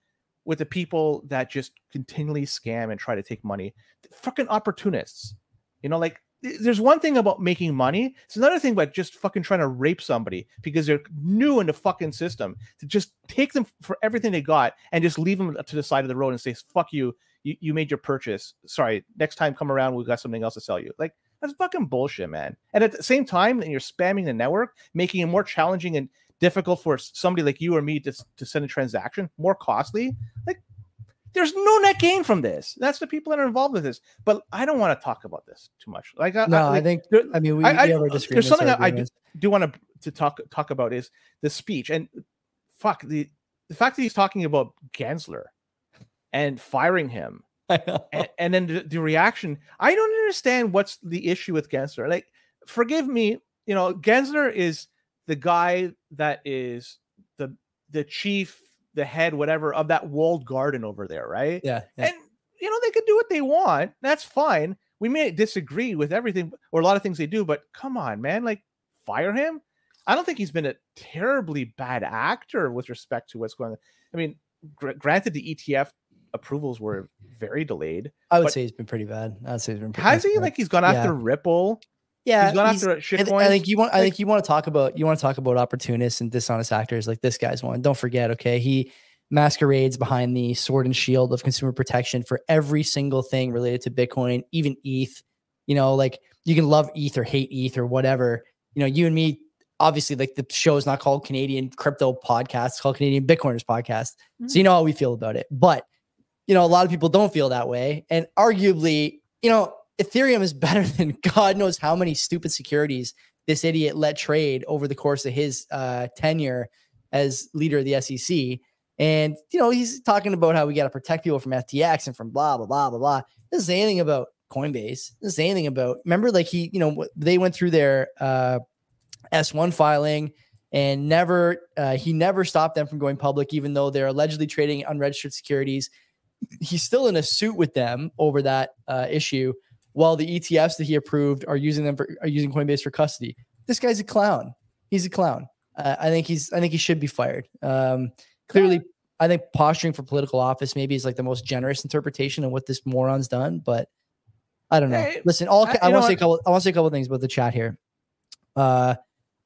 with the people that just continually scam and try to take money. Fucking opportunists, you know, like. There's one thing about making money. It's another thing about just fucking trying to rape somebody because they're new in the fucking system, to just take them for everything they got and just leave them to the side of the road and say, fuck you. You made your purchase. Sorry. Next time come around, we've got something else to sell you. Like, that's fucking bullshit, man. And at the same time, you're spamming the network, making it more challenging and difficult for somebody like you or me to send a transaction, more costly. Like, there's no net gain from this. That's the people that are involved with this. But I don't want to talk about this too much. Like, we have our disagreements. There's something I do want to talk about is the speech, and fuck the fact that he's talking about Gensler and firing him, and then the reaction. I don't understand what's the issue with Gensler. Like, forgive me, you know, Gensler is the guy that is the chief, the head, whatever, of that walled garden over there, right? Yeah. And you know, they can do what they want. That's fine. We may disagree with everything or a lot of things they do, but come on, man, like, fire him. I don't think he's been a terribly bad actor with respect to what's going on. I mean, granted, the ETF approvals were very delayed. I would say he's been pretty bad. I'd say he's been pretty bad. Has he? Like, he's gone after Repor. Yeah, he's gone after shitcoins. I think you want to talk about opportunists and dishonest actors. Like, this guy's one. Don't forget, okay, he masquerades behind the sword and shield of consumer protection for every single thing related to Bitcoin, even ETH. You know, like, you can love ETH or hate ETH or whatever. You know, you and me, obviously, like, the show is not called Canadian Crypto Podcast; it's called Canadian Bitcoiners Podcast. Mm-hmm. So you know how we feel about it. But you know, a lot of people don't feel that way, and arguably, you know, Ethereum is better than God knows how many stupid securities this idiot let trade over the course of his tenure as leader of the SEC. And, you know, he's talking about how we got to protect people from FTX and from blah, blah, blah, blah, blah. Doesn't say anything about Coinbase. Doesn't say anything about, remember, like, he, you know, they went through their S1 filing and he never stopped them from going public, even though they're allegedly trading unregistered securities. He's still in a suit with them over that issue, while the ETFs that he approved are using Coinbase for custody. This guy's a clown. He's a clown. I think he should be fired. Clearly, I think posturing for political office maybe is like the most generous interpretation of what this moron's done. But I don't know. Hey, Listen, I want to say a couple things about the chat here. I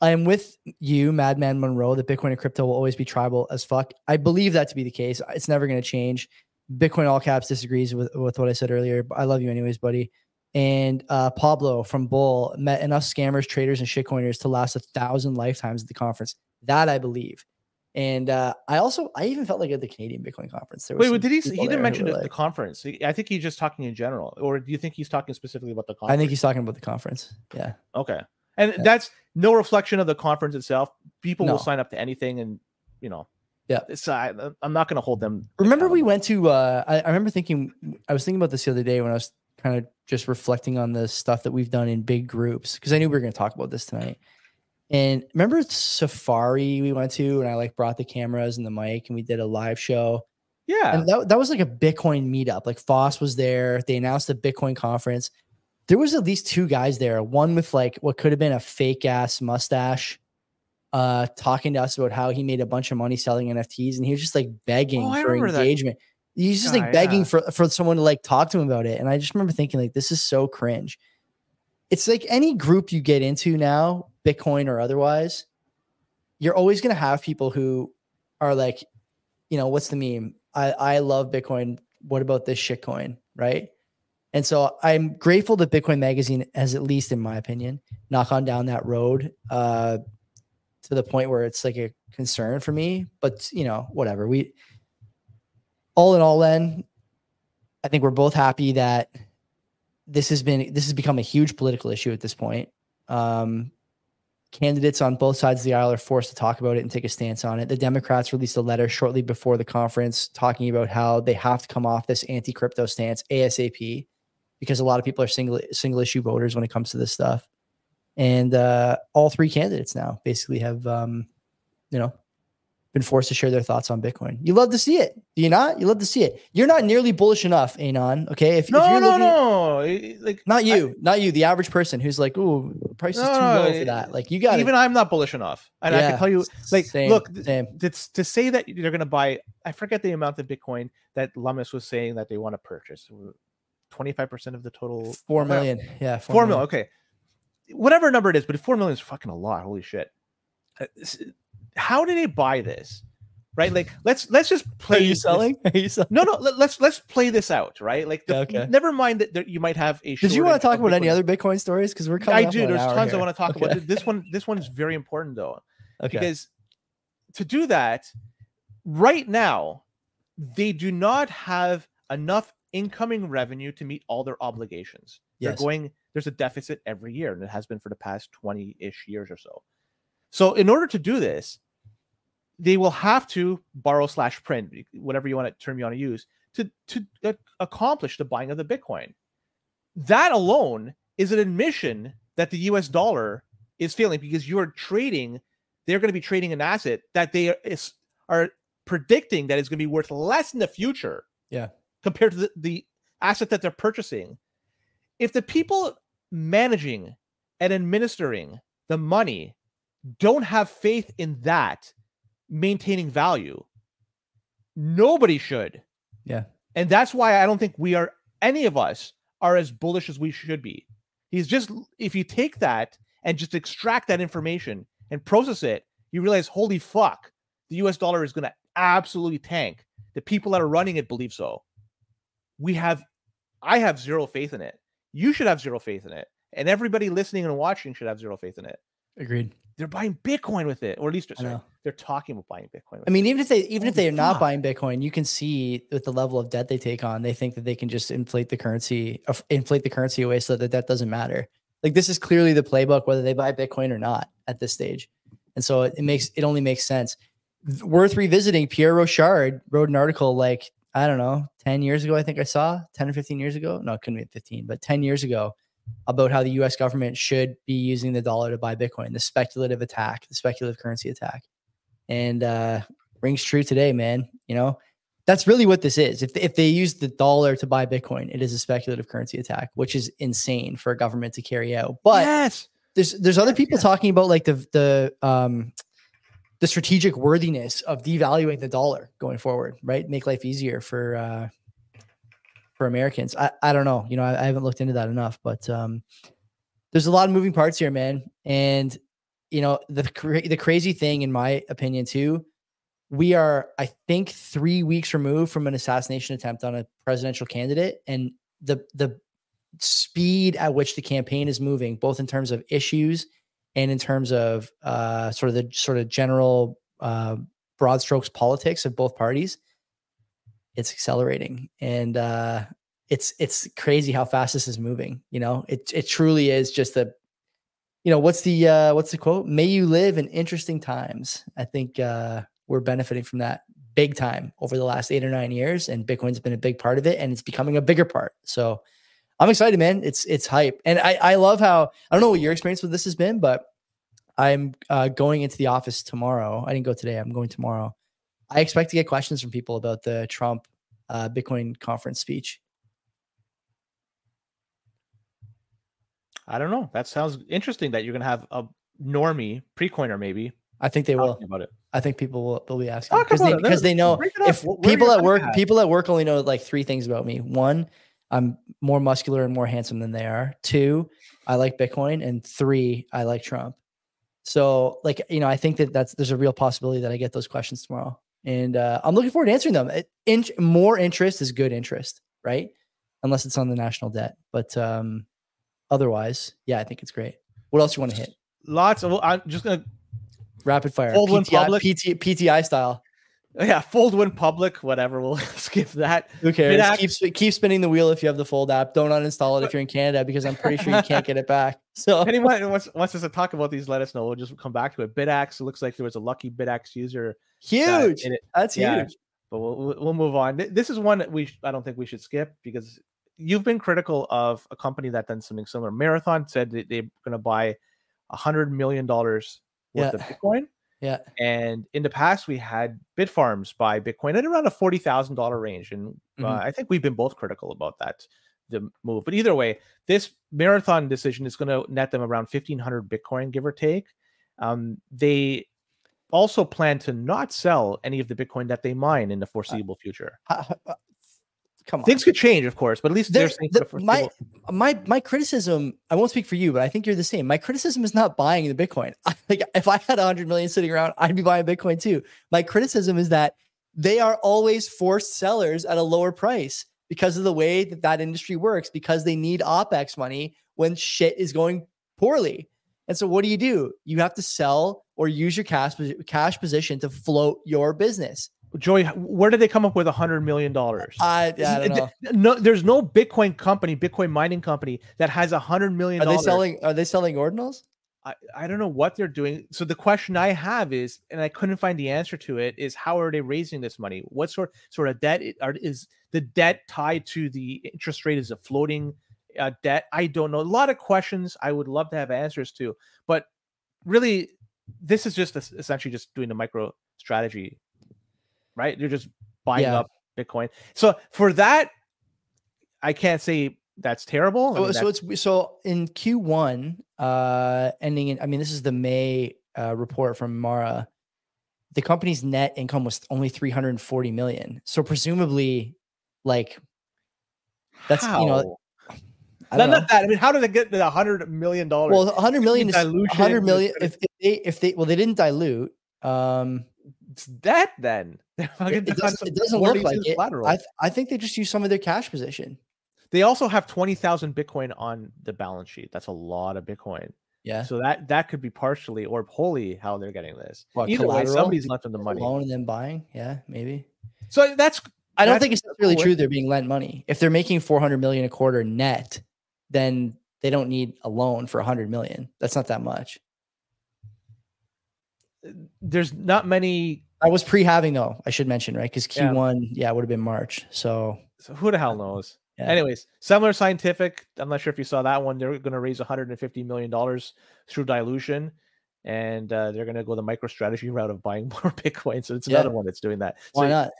am with you, Madman Monroe, that Bitcoin and crypto will always be tribal as fuck. I believe that to be the case. It's never going to change. Bitcoin all caps disagrees with what I said earlier, but I love you anyways, buddy. And Pablo from Bull met enough scammers, traders, and shitcoiners to last 1,000 lifetimes at the conference. That I believe. And I even felt like at the Canadian Bitcoin conference. There was wait, did he didn't mention like, the conference. I think he's just talking in general. Or do you think he's talking specifically about the conference? I think he's talking about the conference. Yeah. Okay. And that's no reflection of the conference itself. People will sign up to anything, and yeah. So I'm not going to hold them. Remember we went to, I remember I was thinking about this the other day when I was kind of just reflecting on the stuff that we've done in big groups, because I knew we were going to talk about this tonight. And remember Safari we went to, and I like brought the cameras and the mic, and we did a live show. Yeah. And that was like a Bitcoin meetup. Like Foss was there. They announced the Bitcoin conference. There was at least two guys there. One with like what could have been a fake ass mustache, talking to us about how he made a bunch of money selling NFTs, and he was just like begging for engagement. He's just like begging for someone to like talk to him about it. And I just remember thinking like, this is so cringe. It's like any group you get into now, Bitcoin or otherwise, you're always going to have people who are like, what's the meme? I love Bitcoin. What about this shitcoin? Right. And so I'm grateful that Bitcoin Magazine has, at least in my opinion, knocked on down that road to the point where it's like a concern for me. But, whatever. All in all, then, I think we're both happy that this has become a huge political issue at this point. Candidates on both sides of the aisle are forced to talk about it and take a stance on it. The Democrats released a letter shortly before the conference talking about how they have to come off this anti-crypto stance ASAP, because a lot of people are single issue voters when it comes to this stuff. And all three candidates now basically have, been forced to share their thoughts on Bitcoin. You love to see it. Do you not? You love to see it. You're not nearly bullish enough, Anon. Okay. If you're like not you, the average person who's like, "Ooh, the price is too low for that." Like you got even I'm not bullish enough. And I can tell you, like, look, to say that they're going to buy, I forget the amount of Bitcoin that Lummis was saying that they want to purchase. 25% of the total. 4 million. Yeah. 4 million. Okay. Whatever number it is, but 4 million is fucking a lot. Holy shit. How did they buy this? Right? Like, let's just play. Are you selling? No. Let's play this out. Right? Like, never mind that you might have a. Did you want to talk about any other Bitcoin stories? Because we're coming. I do. There's tons I want to talk about. This one is very important though, because to do that right now, they do not have enough incoming revenue to meet all their obligations. Yes. There's a deficit every year, and it has been for the past 20-ish years or so. So in order to do this, they will have to borrow / print, whatever term you want to use, to accomplish the buying of the Bitcoin. That alone is an admission that the US dollar is failing, because they're going to be trading an asset that they are predicting that is going to be worth less in the future. Yeah. Compared to the asset that they're purchasing. If the people managing and administering the money don't have faith in that maintaining value, nobody should. Yeah. And that's why I don't think any of us are as bullish as we should be. If you take that and just extract that information and process it, you realize, holy fuck, the US dollar is going to absolutely tank. The people that are running it believe so. I have zero faith in it. You should have zero faith in it. And everybody listening and watching should have zero faith in it. Agreed. They're buying Bitcoin with it, or at least they're talking about buying Bitcoin. I mean, even if they are not buying Bitcoin, you can see with the level of debt they take on, they think that they can just inflate the currency away so that the debt doesn't matter. Like, this is clearly the playbook, whether they buy Bitcoin or not at this stage. And so it only makes sense. Worth revisiting. Pierre Rochard wrote an article like, I don't know, 10 years ago, I think I saw 10 or 15 years ago. No, it couldn't be 15, but 10 years ago, about how the US government should be using the dollar to buy Bitcoin, the speculative currency attack. And rings true today, man. That's really what this is. If they use the dollar to buy Bitcoin, it is a speculative currency attack, which is insane for a government to carry out. But there's other people talking about like the strategic worthiness of devaluing the dollar going forward, right? Make life easier for for Americans. I don't know. I haven't looked into that enough, but there's a lot of moving parts here, man. And the crazy thing, in my opinion, too, we are, I think, 3 weeks removed from an assassination attempt on a presidential candidate, and the speed at which the campaign is moving, both in terms of issues and in terms of sort of general broad strokes politics of both parties, it's accelerating. And it's crazy how fast this is moving. It truly is just what's the quote? May you live in interesting times. I think we're benefiting from that big time over the last 8 or 9 years, and Bitcoin's been a big part of it, and it's becoming a bigger part. So I'm excited, man. It's hype. And I love how, I don't know what your experience with this has been, but I'm going into the office tomorrow. I didn't go today. I'm going tomorrow. I expect to get questions from people about the Trump Bitcoin conference speech. I don't know. That sounds interesting that you're going to have a normie pre-coiner maybe. I think they will. About it. I think people will be asking because they know if people at work only know like 3 things about me. 1, I'm more muscular and more handsome than they are. 2, I like Bitcoin, and 3, I like Trump. So I think there's a real possibility that I get those questions tomorrow, and I'm looking forward to answering them. More interest is good interest, right? Unless it's on the national debt, but otherwise, yeah, I think it's great. What else you want to hit? Lots of. I'm just gonna rapid fire. Fold when public, PTI style. Yeah, fold when public. Whatever. We'll skip that. Who cares? Keep spinning the wheel if you have the Fold app. Don't uninstall it if you're in Canada, because I'm pretty sure you can't get it back. So anyone wants us to talk about these, let us know. We'll just come back to it. BitAxe. It looks like there was a lucky BitAxe user. Huge. That's huge. But we'll move on. This is one that I don't think we should skip, because you've been critical of a company that done something similar. Marathon said that they're going to buy $100 million worth of Bitcoin. Yeah. And in the past, we had Bitfarms buy Bitcoin at around a $40,000 range. And I think we've been both critical about the move. But either way, this Marathon decision is going to net them around 1,500 Bitcoin, give or take. They also plan to not sell any of the Bitcoin that they mine in the foreseeable future. Come on. Things could change, of course, but at least they're saying my criticism, I won't speak for you, but I think you're the same. My criticism is not buying the Bitcoin. If I had 100 million sitting around, I'd be buying Bitcoin too. My criticism is that they are always forced sellers at a lower price because of the way that industry works, because they need OpEx money when shit is going poorly. And so what do? You have to sell or use your cash position to float your business. Joey, where did they come up with $100 million? I don't know. No, there's no Bitcoin mining company that has $100 million. Are they selling ordinals? I don't know what they're doing. So the question I have is, and I couldn't find the answer to it, is how are they raising this money? What sort of debt is the debt tied to the interest rate? Is a floating debt? I don't know. A lot of questions I would love to have answers to, but really, this is just essentially just doing the micro strategy. Right? You're just buying up Bitcoin. So for that, I can't say that's terrible. So in Q1, ending in, this is the May report from Mara. The company's net income was only 340 million. So presumably, that's how? Not that. I mean, how did they get to $100 million? Well, 100 million is 100 million. If they didn't dilute, it's debt then. It doesn't look like it. I think they just use some of their cash position. They also have 20,000 Bitcoin on the balance sheet. That's a lot of Bitcoin. Yeah. So that could be partially or wholly how they're getting this. Either way, somebody's lent them the money. Loan and then buying. Yeah, maybe. So I don't think it's really true they're being lent money. If they're making 400 million a quarter net, then they don't need a loan for 100 million. That's not that much. There's not many. I was pre-halving though, I should mention, right? Because Q1, it would have been March. So who the hell knows? Yeah. Anyways, Semler Scientific, I'm not sure if you saw that one. They're going to raise $150 million through dilution, and they're going to go the MicroStrategy route of buying more Bitcoin. So it's another one that's doing that. Why not?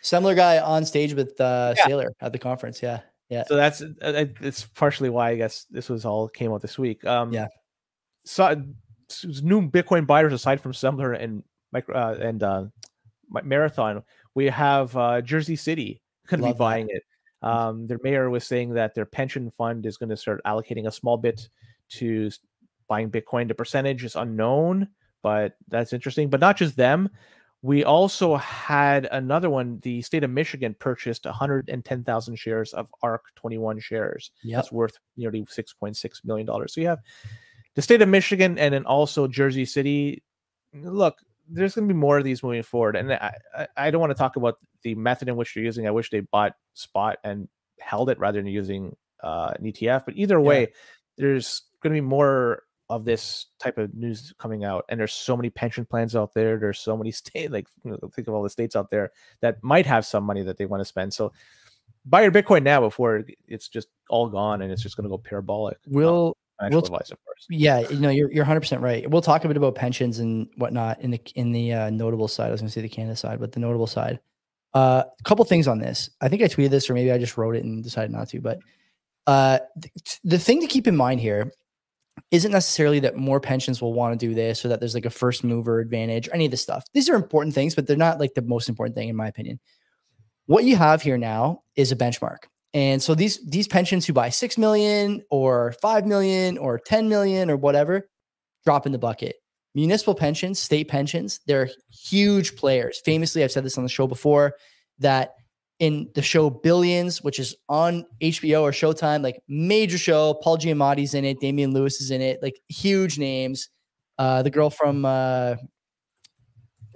Semler guy on stage with Saylor at the conference. Yeah. So that's it's partially why I guess this was all came out this week. So new Bitcoin buyers aside from Semler and Marathon, we have Jersey City going to be buying it. Their mayor was saying that their pension fund is going to start allocating a small bit to buying Bitcoin. The percentage is unknown, but that's interesting. But not just them. We also had another one. The state of Michigan purchased 110,000 shares of ARC21 shares. Yep. That's worth nearly $6.6 million. So you have the state of Michigan and then also Jersey City. Look, there's going to be more of these moving forward. And I don't want to talk about the method in which they're using. I wish they bought spot and held it rather than using an ETF. But either way, there's going to be more of this type of news coming out, and there's so many pension plans out there. There's so many states, like think of all the states out there that might have some money that they want to spend. So buy your Bitcoin now before it's just all gone and it's just going to go parabolic. Financial advice, of course. Yeah, you're 100% right. We'll talk a bit about pensions and whatnot in the notable side. I was going to say the Canada side, but the notable side. A couple things on this. I think I tweeted this, or maybe I just wrote it and decided not to. But the thing to keep in mind here isn't necessarily that more pensions will want to do this or that there's like a first mover advantage or any of this stuff. These are important things, but they're not like the most important thing in my opinion. What you have here now is a benchmark. And so these pensions who buy 6 million or 5 million or 10 million or whatever, drop in the bucket. Municipal pensions, state pensions, they're huge players. Famously, I've said this on the show before, that in the show Billions, which is on HBO or Showtime, like major show, Paul Giamatti's in it, Damian Lewis is in it, like huge names. The girl from that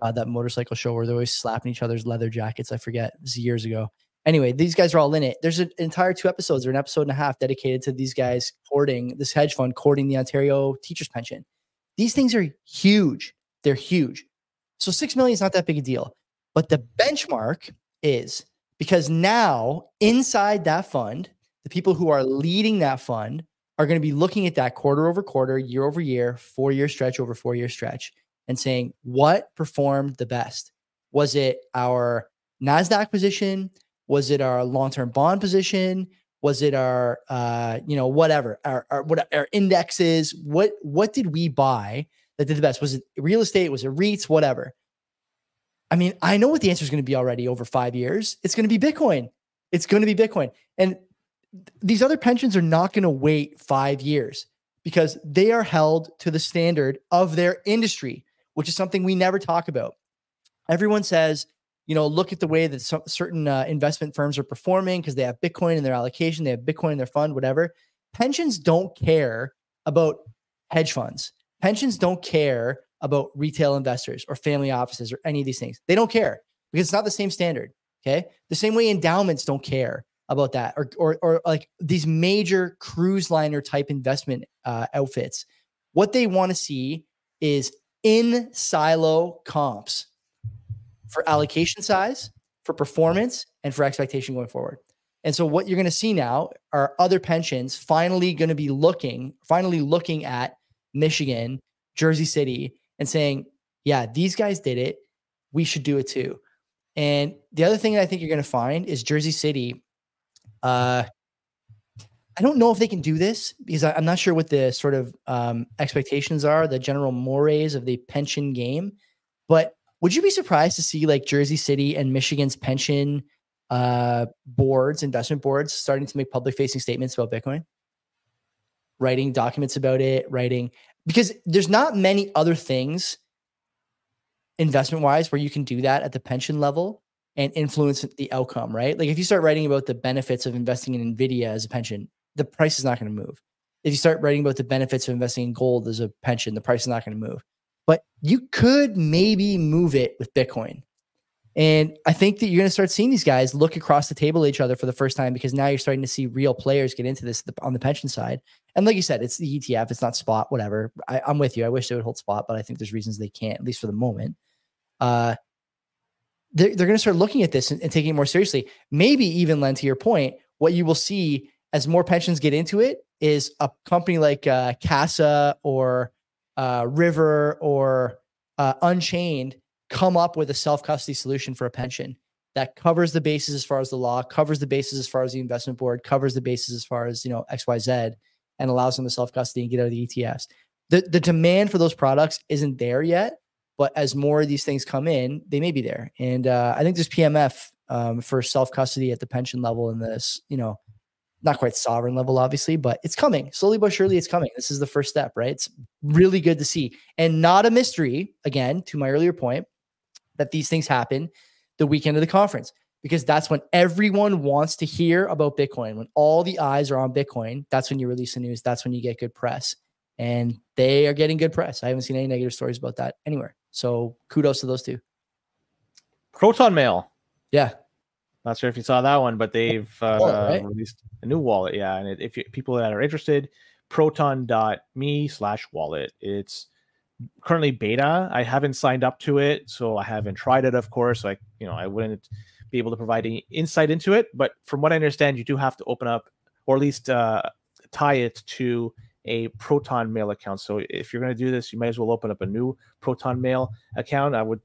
motorcycle show where they're always slapping each other's leather jackets. I forget. It was years ago. Anyway, these guys are all in it. There's an entire 2 episodes or an episode and a half dedicated to these guys this hedge fund courting the Ontario teacher's pension. These things are huge. They're huge. So 6 million is not that big a deal. But the benchmark is, because now inside that fund, the people who are leading that fund are going to be looking at that quarter over quarter, year over year, 4-year stretch over 4-year stretch and saying, what performed the best? Was it our NASDAQ position? Was it our long-term bond position? Was it our, whatever, our indexes? What did we buy that did the best? Was it real estate? Was it REITs? Whatever. I mean, I know what the answer is going to be already over 5 years. It's going to be Bitcoin. It's going to be Bitcoin. And these other pensions are not going to wait 5 years because they are held to the standard of their industry, which is something we never talk about. Everyone says, look at the way that certain investment firms are performing because they have Bitcoin in their allocation, they have Bitcoin in their fund, whatever. Pensions don't care about hedge funds. Pensions don't care about retail investors or family offices or any of these things. They don't care because it's not the same standard. Okay. The same way endowments don't care about that or like these major cruise liner type investment outfits. What they want to see is in silo comps for allocation size, for performance, and for expectation going forward. And so what you're going to see now are other pensions finally looking at Michigan, Jersey City, and saying, yeah, these guys did it. We should do it too. And the other thing that I think you're going to find is Jersey City. I don't know if they can do this because I'm not sure what the sort of expectations are, the general mores of the pension game. But would you be surprised to see like Jersey City and Michigan's pension investment boards starting to make public facing statements about Bitcoin? Writing documents about it, because there's not many other things investment wise where you can do that at the pension level and influence the outcome, right? Like if you start writing about the benefits of investing in NVIDIA as a pension, the price is not going to move. If you start writing about the benefits of investing in gold as a pension, the price is not going to move. But you could maybe move it with Bitcoin. And I think that you're going to start seeing these guys look across the table at each other for the first time because now you're starting to see real players get into this on the pension side. And like you said, it's the ETF, it's not spot, whatever. I'm with you. I wish they would hold spot, but I think there's reasons they can't, at least for the moment. They're going to start looking at this and taking it more seriously. Maybe even, Len, to your point, what you will see as more pensions get into it is a company like CASA or River or Unchained come up with a self-custody solution for a pension that covers the bases as far as the law, covers the bases as far as the investment board, covers the bases as far as, XYZ, and allows them to self-custody and get out of the ETFs. The demand for those products isn't there yet, but as more of these things come in, they may be there. And I think this PM for self-custody at the pension level in this, not quite sovereign level, obviously, but it's coming slowly but surely. It's coming. This is the first step, right? It's really good to see, and not a mystery, again, to my earlier point, that these things happen the weekend of the conference, because that's when everyone wants to hear about Bitcoin. When all the eyes are on Bitcoin, that's when you release the news. That's when you get good press, and they are getting good press. I haven't seen any negative stories about that anywhere. So kudos to those two. Proton Mail. Yeah. Not sure if you saw that one, but they've released a new wallet. Yeah. And if people that are interested, proton.me/wallet. It's currently beta. I haven't signed up to it, so I haven't tried it, of course. Like, I wouldn't be able to provide any insight into it. But from what I understand, you do have to open up, or at least tie it to a Proton Mail account. So if you're going to do this, you might as well open up a new Proton Mail account. I would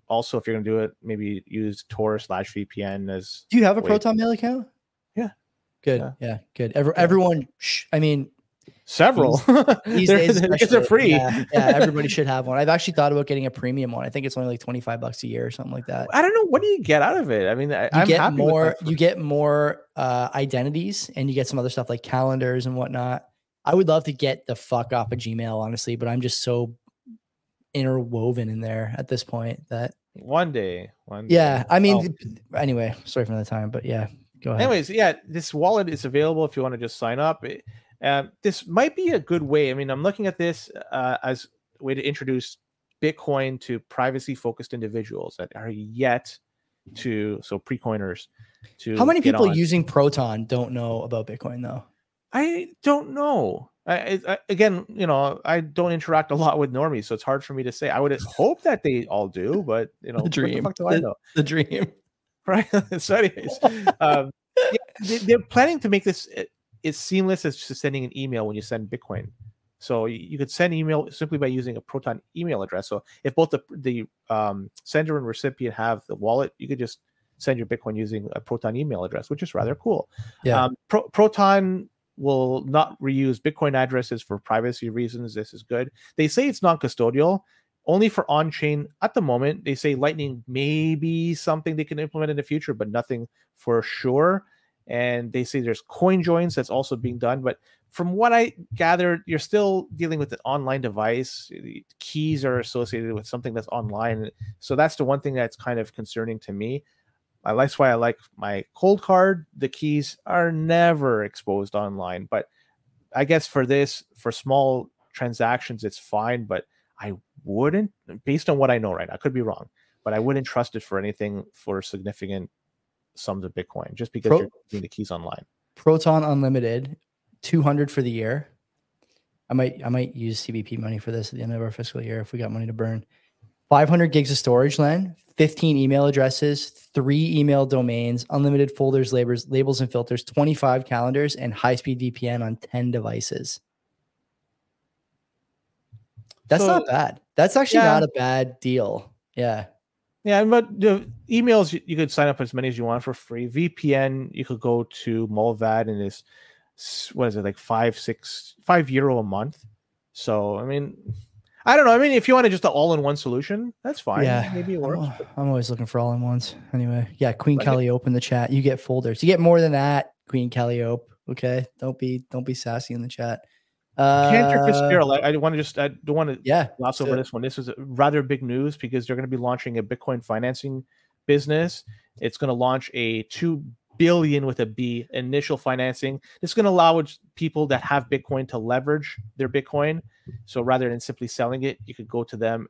also, if you're going to do it, maybe use Tor/VPN as. Do you have a Proton Mail account? Yeah. Good. Yeah. Good. Everyone, I mean, several. These days, they're free. Yeah, everybody should have one. I've actually thought about getting a premium one. I think it's only like $25 a year or something like that. I don't know. What do you get out of it? I mean, you get more identities, and you get some other stuff like calendars and whatnot. I would love to get the fuck off of Gmail, honestly, but I'm just so interwoven in there at this point that one day. Yeah. I mean, anyway, sorry for another time, but yeah, go ahead. Anyways, yeah, this wallet is available if you want to just sign up. This might be a good way. I mean, I'm looking at this as a way to introduce Bitcoin to privacy-focused individuals that are yet to, so pre-coiners. How many people using Proton don't know about Bitcoin, though? I don't know. Again, I don't interact a lot with normies, so it's hard for me to say. I would hope that they all do, but the dream. What the fuck do I know? The dream, right? So, anyways, they're planning to make this as seamless as just sending an email when you send Bitcoin. So you could send email simply by using a Proton email address. So if both the sender and recipient have the wallet, you could just send your Bitcoin using a Proton email address, which is rather cool. Yeah. Proton will not reuse Bitcoin addresses for privacy reasons. This is good. They say it's non-custodial, only for on-chain at the moment. They say Lightning may be something they can implement in the future, but nothing for sure. And they say there's coin joins that's also being done. But from what I gathered, you're still dealing with an online device. The keys are associated with something that's online. So that's the one thing that's kind of concerning to me. That's why I like my cold card. The keys are never exposed online. But I guess for small transactions, it's fine. But I wouldn't, based on what I know right now, I could be wrong, but I wouldn't trust it for anything for significant sums of Bitcoin, just because you're getting the keys online. Proton Unlimited, 200 for the year. I might use CBP money for this at the end of our fiscal year if we got money to burn. 500 gigs of storage, Len, 15 email addresses, 3 email domains, unlimited folders, labels and filters, 25 calendars, and high-speed VPN on 10 devices. That's not bad. That's actually not a bad deal. Yeah. Yeah, but the emails, you could sign up as many as you want for free. VPN, you could go to Molvad and it's, what is it, like €5 a month. So, I mean, I don't know. I mean, if you want just an all-in-one solution, that's fine. Yeah, maybe it works. I'm always looking for all-in-ones. Anyway, yeah, Queen Calliope in the chat. You get folders. You get more than that, Queen Calliope. Okay, don't be sassy in the chat. Cantor Fitzgerald, I don't want to gloss over this one. This is rather big news because they're going to be launching a Bitcoin financing business. It's going to launch a $2 billion with a B initial financing. This is going to allow people that have Bitcoin to leverage their Bitcoin. So rather than simply selling it, you could go to them.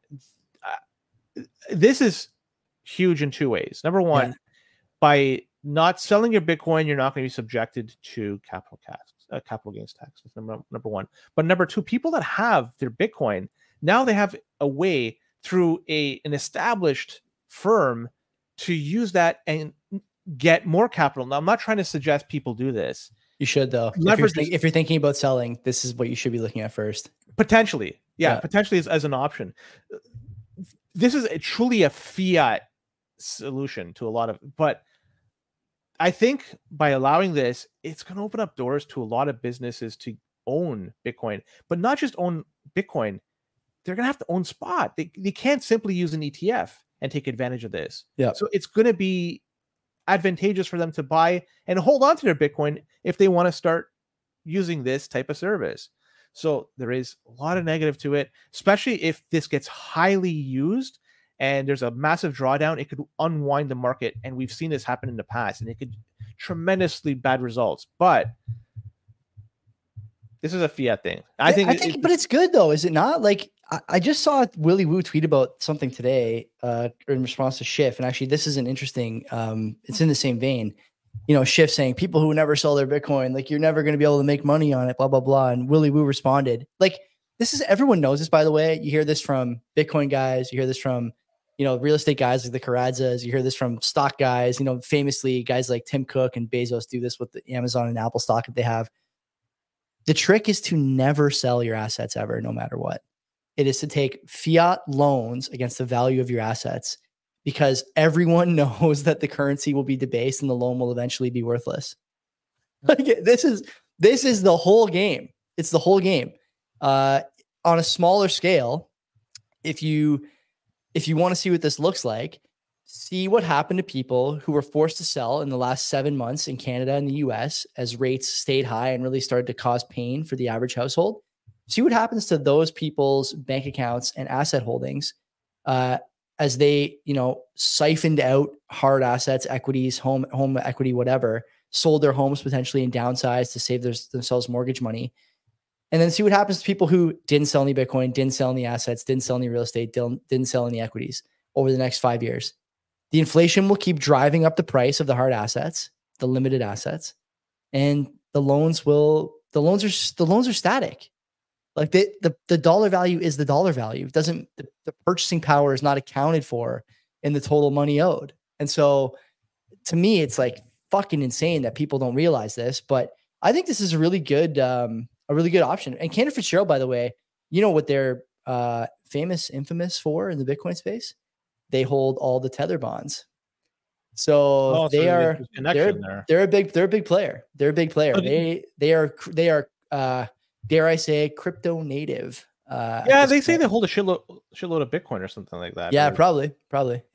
This is huge in 2 ways. Number one, by not selling your Bitcoin, you're not going to be subjected to capital gains tax. That's number one. But number two, people that have their Bitcoin, now they have a way through an established firm to use that and get more capital. Now, I'm not trying to suggest people do this. You should, though. If you're thinking about selling, this is what you should be looking at first. Potentially. Yeah. Potentially as an option. This is truly a fiat solution to a lot of, but I think by allowing this, it's going to open up doors to a lot of businesses to own Bitcoin, but not just own Bitcoin. They're going to have to own spot. They can't simply use an ETF and take advantage of this. Yeah. So it's going to be advantageous for them to buy and hold on to their Bitcoin if they want to start using this type of service. So there is a lot of negative to it, especially if this gets highly used and there's a massive drawdown. It could unwind the market, and we've seen this happen in the past, and it could tremendously bad results. But this is a fiat thing. I think, but it's good though, is it not? Like I just saw Willy Woo tweet about something today in response to Schiff, and actually this is an interesting. It's in the same vein. You know, Schiff saying people who never sell their Bitcoin, like you're never going to be able to make money on it, blah blah blah. And Willy Woo responded, like this is everyone knows this. By the way, you hear this from Bitcoin guys, you hear this from real estate guys like the Karadzas, you hear this from stock guys. Famously guys like Tim Cook and Bezos do this with the Amazon and Apple stock that they have. The trick is to never sell your assets ever, no matter what. It is to take fiat loans against the value of your assets, because everyone knows that the currency will be debased and the loan will eventually be worthless. Like this is the whole game. It's the whole game. On a smaller scale, if you want to see what this looks like, see what happened to people who were forced to sell in the last 7 months in Canada and the US as rates stayed high and really started to cause pain for the average household. See what happens to those people's bank accounts and asset holdings as they, siphoned out hard assets, equities, home equity, whatever, sold their homes potentially and downsized to save themselves mortgage money. And then see what happens to people who didn't sell any Bitcoin, didn't sell any assets, didn't sell any real estate, didn't sell any equities over the next 5 years. The inflation will keep driving up the price of the hard assets, the limited assets, and the loans are static. Like the dollar value is the dollar value. It doesn't, the purchasing power is not accounted for in the total money owed. And so to me, it's like fucking insane that people don't realize this, but I think this is a really good option. And Cantor Fitzgerald, by the way, you know what they're infamous for in the Bitcoin space? They hold all the Tether bonds. So they're a big player. They're a big player. They are dare I say crypto native. Yeah, they say they hold a shitload of Bitcoin or something like that. Yeah, probably.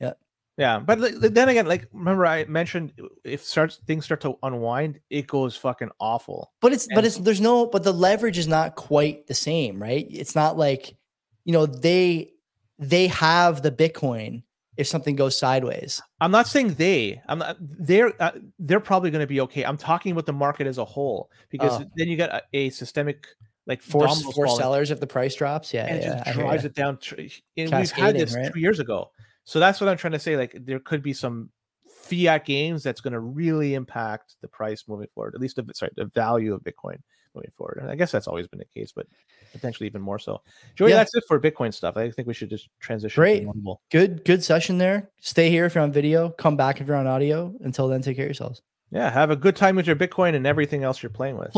Yeah. Yeah, but then again, like remember I mentioned, if things start to unwind, it goes fucking awful. But the leverage is not quite the same, right? It's not like, they have the Bitcoin if something goes sideways. I'm not saying they're probably going to be okay. I'm talking about the market as a whole, because then you get a systemic like force sellers if the price drops. Yeah, and it just drives it down. And we've had this 2 years ago. So that's what I'm trying to say. Like there could be some fiat gains that's going to really impact the price moving forward, at least the value of Bitcoin moving forward. And I guess that's always been the case, but potentially even more so. Joey, that's it for Bitcoin stuff. I think we should just transition. Great. Good session there. Stay here if you're on video. Come back if you're on audio. Until then, take care of yourselves. Yeah, have a good time with your Bitcoin and everything else you're playing with.